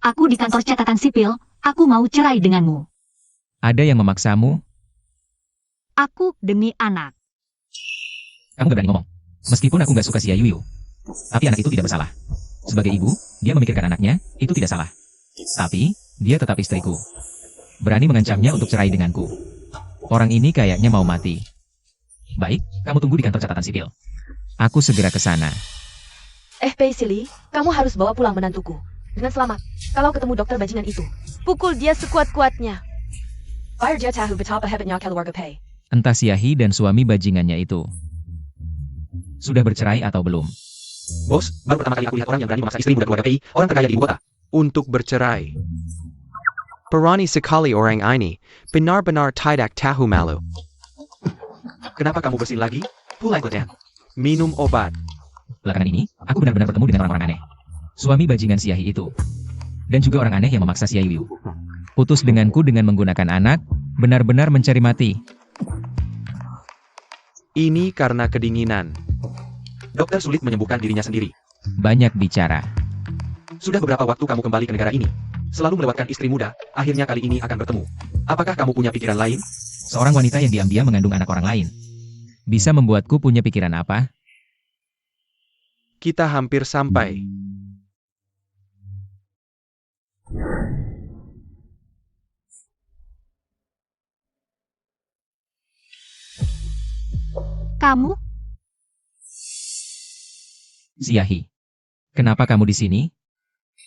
Aku di kantor catatan sipil, aku mau cerai denganmu. Ada yang memaksamu? Aku demi anak. Kamu gak berani ngomong. Meskipun aku gak suka si Yuyu. Tapi anak itu tidak bersalah. Sebagai ibu, dia memikirkan anaknya, itu tidak salah. Tapi, dia tetap istriku. Berani mengancamnya untuk cerai denganku. Orang ini kayaknya mau mati. Baik, kamu tunggu di kantor catatan sipil. Aku segera ke sana. Paisley, kamu harus bawa pulang menantuku. Dengan selamat. Kalau ketemu dokter bajingan itu, pukul dia sekuat-kuatnya. Bayar dia tahu betapa hebatnya keluarga Pei. Entah si Yahi dan suami bajingannya itu sudah bercerai atau belum. Bos, baru pertama kali aku lihat orang yang berani memaksa istri muda keluarga PI, orang terkaya di ibu kota. Untuk bercerai. Berani sekali orang ini. Benar-benar tidak tahu malu. Kenapa kamu bersin lagi? Pulai Glenn. Minum obat. Belakangan ini, aku benar-benar bertemu dengan orang-orang aneh. Suami bajingan si Yahi itu. Dan juga orang aneh yang memaksa si Yuyu. Putus denganku dengan menggunakan anak, benar-benar mencari mati. Ini karena kedinginan. Dokter sulit menyembuhkan dirinya sendiri. Banyak bicara. Sudah beberapa waktu kamu kembali ke negara ini. Selalu melewatkan istri muda, akhirnya kali ini akan bertemu. Apakah kamu punya pikiran lain? Seorang wanita yang diam-diam mengandung anak orang lain. Bisa membuatku punya pikiran apa? Kita hampir sampai. Kamu? Si Yahi. Kenapa kamu di sini?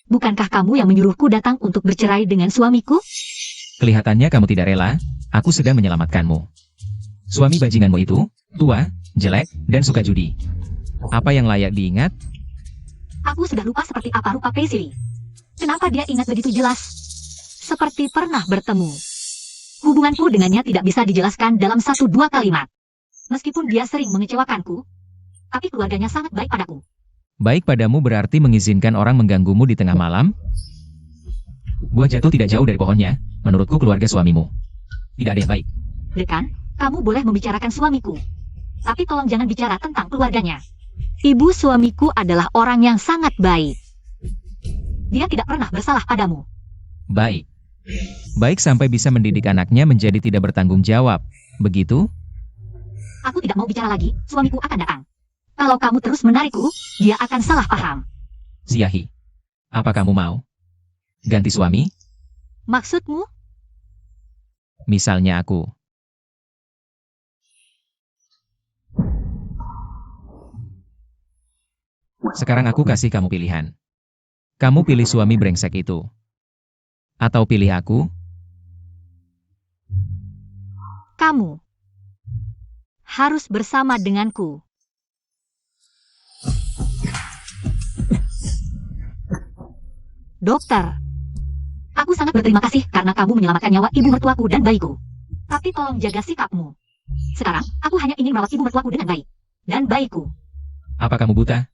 Bukankah kamu yang menyuruhku datang untuk bercerai dengan suamiku? Kelihatannya kamu tidak rela, aku sedang menyelamatkanmu. Suami bajinganmu itu, tua, jelek, dan suka judi. Apa yang layak diingat? Aku sudah lupa seperti apa rupa Paisley. Kenapa dia ingat begitu jelas? Seperti pernah bertemu. Hubunganku dengannya tidak bisa dijelaskan dalam 1-2 kalimat. Meskipun dia sering mengecewakanku, tapi keluarganya sangat baik padaku. Baik padamu berarti mengizinkan orang mengganggumu di tengah malam? Buah jatuh tidak jauh dari pohonnya, menurutku keluarga suamimu. Tidak ada yang baik. Dekan, kamu boleh membicarakan suamiku. Tapi tolong jangan bicara tentang keluarganya. Ibu suamiku adalah orang yang sangat baik. Dia tidak pernah bersalah padamu. Baik. Baik sampai bisa mendidik anaknya menjadi tidak bertanggung jawab. Begitu? Aku tidak mau bicara lagi, suamiku akan datang. Kalau kamu terus menarikku, dia akan salah paham. Ziahi. Apa kamu mau? Ganti suami? Maksudmu? Misalnya aku. Sekarang aku kasih kamu pilihan. Kamu pilih suami brengsek itu. Atau pilih aku? Kamu harus bersama denganku. Dokter, aku sangat berterima kasih karena kamu menyelamatkan nyawa ibu mertuaku dan bayiku. Tapi tolong jaga sikapmu. Sekarang, aku hanya ingin merawat ibu mertuaku dengan baik. Dan bayiku. Apa kamu buta?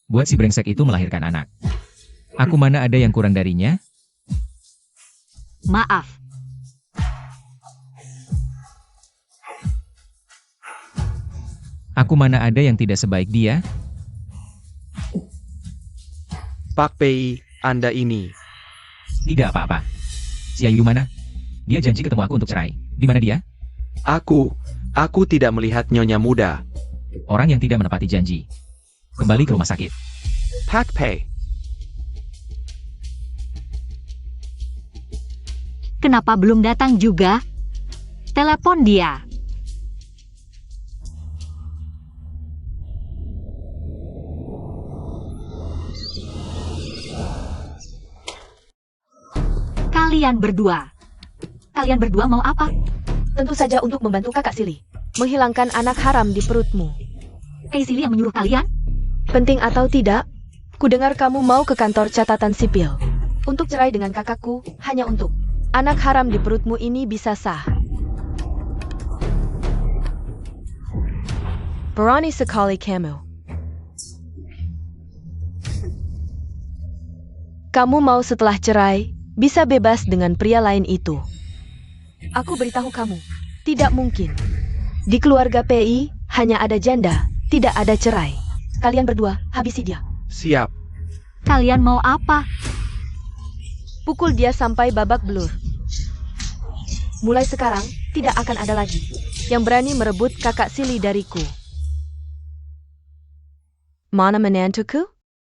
Buat si brengsek itu melahirkan anak. Aku mana ada yang kurang darinya? Maaf. Aku mana ada yang tidak sebaik dia? Pak Pei, Anda ini. Tidak apa-apa. Si Ayu mana? Dia janji ketemu aku untuk cerai. Di mana dia? Aku tidak melihat Nyonya muda. Orang yang tidak menepati janji. Kembali ke rumah sakit. Pak Pei, Kenapa belum datang juga? Telepon dia. Kalian berdua mau apa? Tentu saja untuk membantu kakak Sili. Menghilangkan anak haram di perutmu. Sili yang menyuruh kalian? Penting atau tidak, kudengar kamu mau ke kantor catatan sipil. Untuk cerai dengan kakakku, hanya untuk anak haram di perutmu ini bisa sah. Berani sekali kamu. Kamu mau setelah cerai, bisa bebas dengan pria lain itu. Aku beritahu kamu, tidak mungkin. Di keluarga PI, hanya ada janda, tidak ada cerai. Kalian berdua, habisi dia. siap. Kalian mau apa? Pukul dia sampai babak belur. Mulai sekarang, tidak akan ada lagi yang berani merebut kakak Sili dariku. Mana menantuku?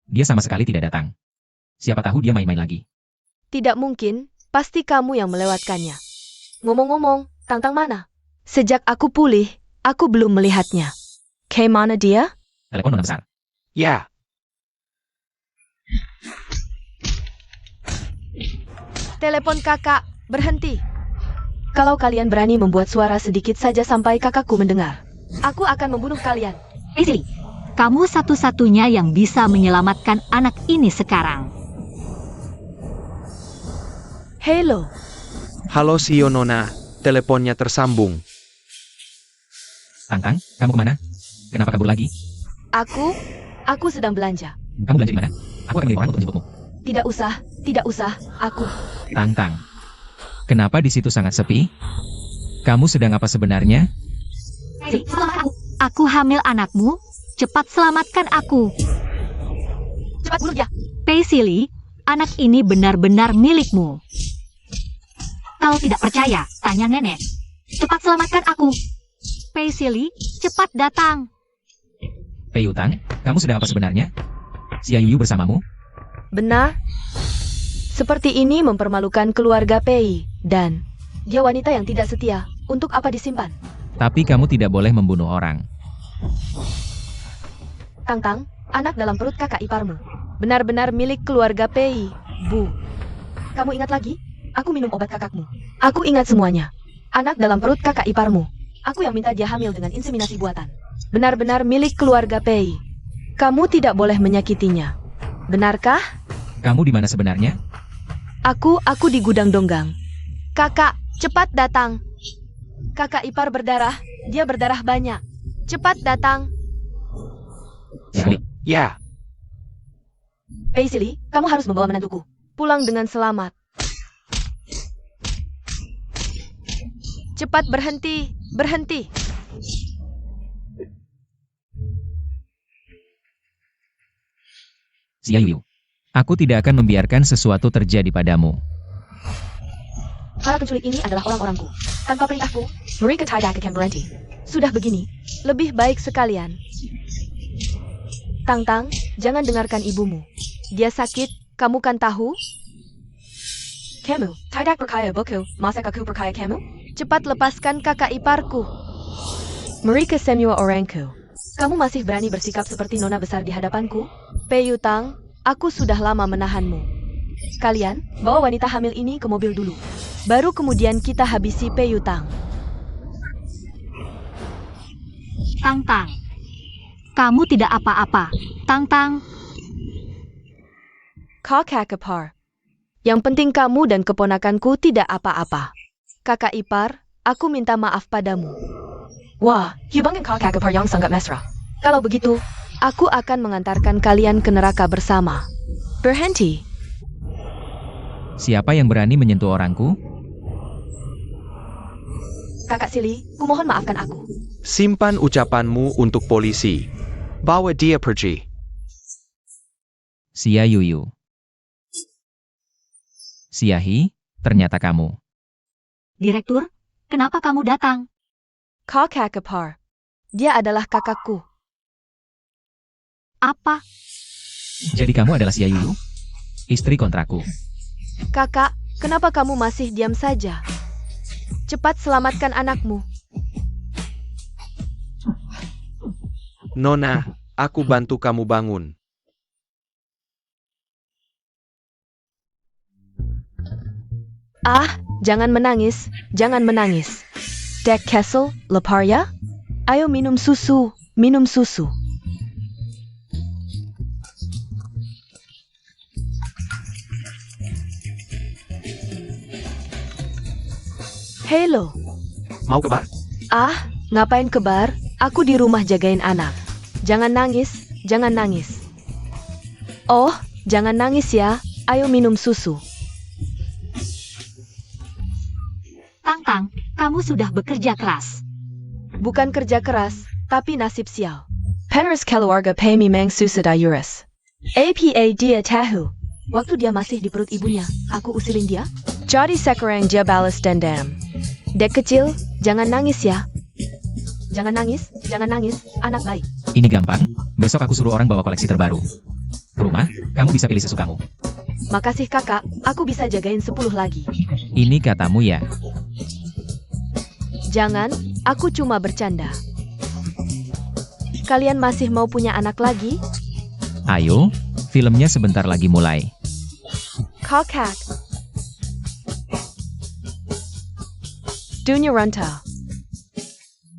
Dia sama sekali tidak datang. Siapa tahu dia main-main lagi. Tidak mungkin, pasti kamu yang melewatkannya. Ngomong-ngomong, Tangtang mana? Sejak aku pulih, aku belum melihatnya. Mana dia? Telepon nona besar. Ya, Telepon kakak, berhenti. Kalau kalian berani membuat suara sedikit saja sampai kakakku mendengar, aku akan membunuh kalian. Sili, kamu satu-satunya yang bisa menyelamatkan anak ini sekarang. Halo, halo Sio Nona, teleponnya tersambung. Tangtang, kamu kemana? Kenapa kabur lagi? aku sedang belanja. Kamu belanja di mana? Aku akan mengirim orang untuk menjemputmu. Tidak usah, aku. Tangtang. Kenapa di situ sangat sepi? Kamu sedang apa sebenarnya? Sili, selamatkan aku. Aku hamil anakmu. Cepat selamatkan aku. Cepat bunuh dia. Sili, anak ini benar-benar milikmu. Kalau tidak percaya, tanya nenek. Cepat selamatkan aku. Sili, cepat datang. Pei Utang, kamu sedang apa sebenarnya? Si Ayu bersamamu? Benar. Seperti ini mempermalukan keluarga Pei, dan dia wanita yang tidak setia. Untuk apa disimpan? Tapi kamu tidak boleh membunuh orang. Tangtang, anak dalam perut kakak iparmu. Benar-benar milik keluarga Pei, Bu. Kamu ingat lagi? Aku minum obat kakakmu. Aku ingat semuanya. Anak dalam perut kakak iparmu. Aku yang minta dia hamil dengan inseminasi buatan. Benar-benar milik keluarga Pei. Kamu tidak boleh menyakitinya. Benarkah? Kamu di mana sebenarnya? Aku di gudang Donggang. Kakak, cepat datang. Kakak ipar berdarah, Dia berdarah banyak. Cepat datang. Ya, Paisley, kamu harus membawa menantuku pulang dengan selamat. Cepat berhenti, berhenti. Xia Yuyu. Aku tidak akan membiarkan sesuatu terjadi padamu. Para penculik ini adalah orang-orangku. Tanpa perintahku, mereka tidak akan berhenti. Sudah begini, lebih baik sekalian. Tang-Tang, jangan dengarkan ibumu. Dia sakit, kamu kan tahu? Kamu, tidak percaya buku, masa aku percaya kamu? Cepat lepaskan kakak iparku. Mereka semua orangku. Kamu masih berani bersikap seperti nona besar di hadapanku? Pei Yutang, aku sudah lama menahanmu. Kalian, bawa wanita hamil ini ke mobil dulu. Baru kemudian kita habisi Pei Yutang. Tang-Tang. Kamu tidak apa-apa. Tang-Tang. Kakak ipar. Yang penting kamu dan keponakanku tidak apa-apa. Kakak ipar, aku minta maaf padamu. Wah, hubungan kakak ipar yang sangat mesra. Kalau begitu, aku akan mengantarkan kalian ke neraka bersama. Berhenti. Siapa yang berani menyentuh orangku? Kakak Silly, kumohon maafkan aku. simpan ucapanmu untuk polisi. Bawa dia pergi. Xia Yuyu. Xia He, ternyata kamu. Direktur, kenapa kamu datang? Kakak ipar. Dia adalah kakakku. Apa? Jadi kamu adalah Xia Yuyu? Istri kontraku. Kakak, kenapa kamu masih diam saja? Cepat selamatkan anakmu. Nona, aku bantu kamu bangun. Ah, jangan menangis, jangan menangis. Dek Kessel, lapar ya? Ayo minum susu, minum susu. Halo. Mau ke bar? Ah, ngapain ke bar? Aku di rumah jagain anak. Jangan nangis, jangan nangis. Oh, jangan nangis ya. Ayo minum susu. Tang-Tang, kamu sudah bekerja keras. Bukan kerja keras, tapi nasib sial. Penris keluarga Pemi Mang Susada Yuris. APA dia tahu. Waktu dia masih di perut ibunya, aku usilin dia. Jadi sekarang dia balas dendam. Dek kecil, jangan nangis ya. Jangan nangis, anak baik. Ini gampang. Besok aku suruh orang bawa koleksi terbaru. Ke rumah, kamu bisa pilih sesukamu. Makasih kakak, aku bisa jagain 10 lagi. Ini katamu ya. Jangan, aku cuma bercanda. Kalian masih mau punya anak lagi? Ayo, filmnya sebentar lagi mulai. Kakak. Dunia Rantau.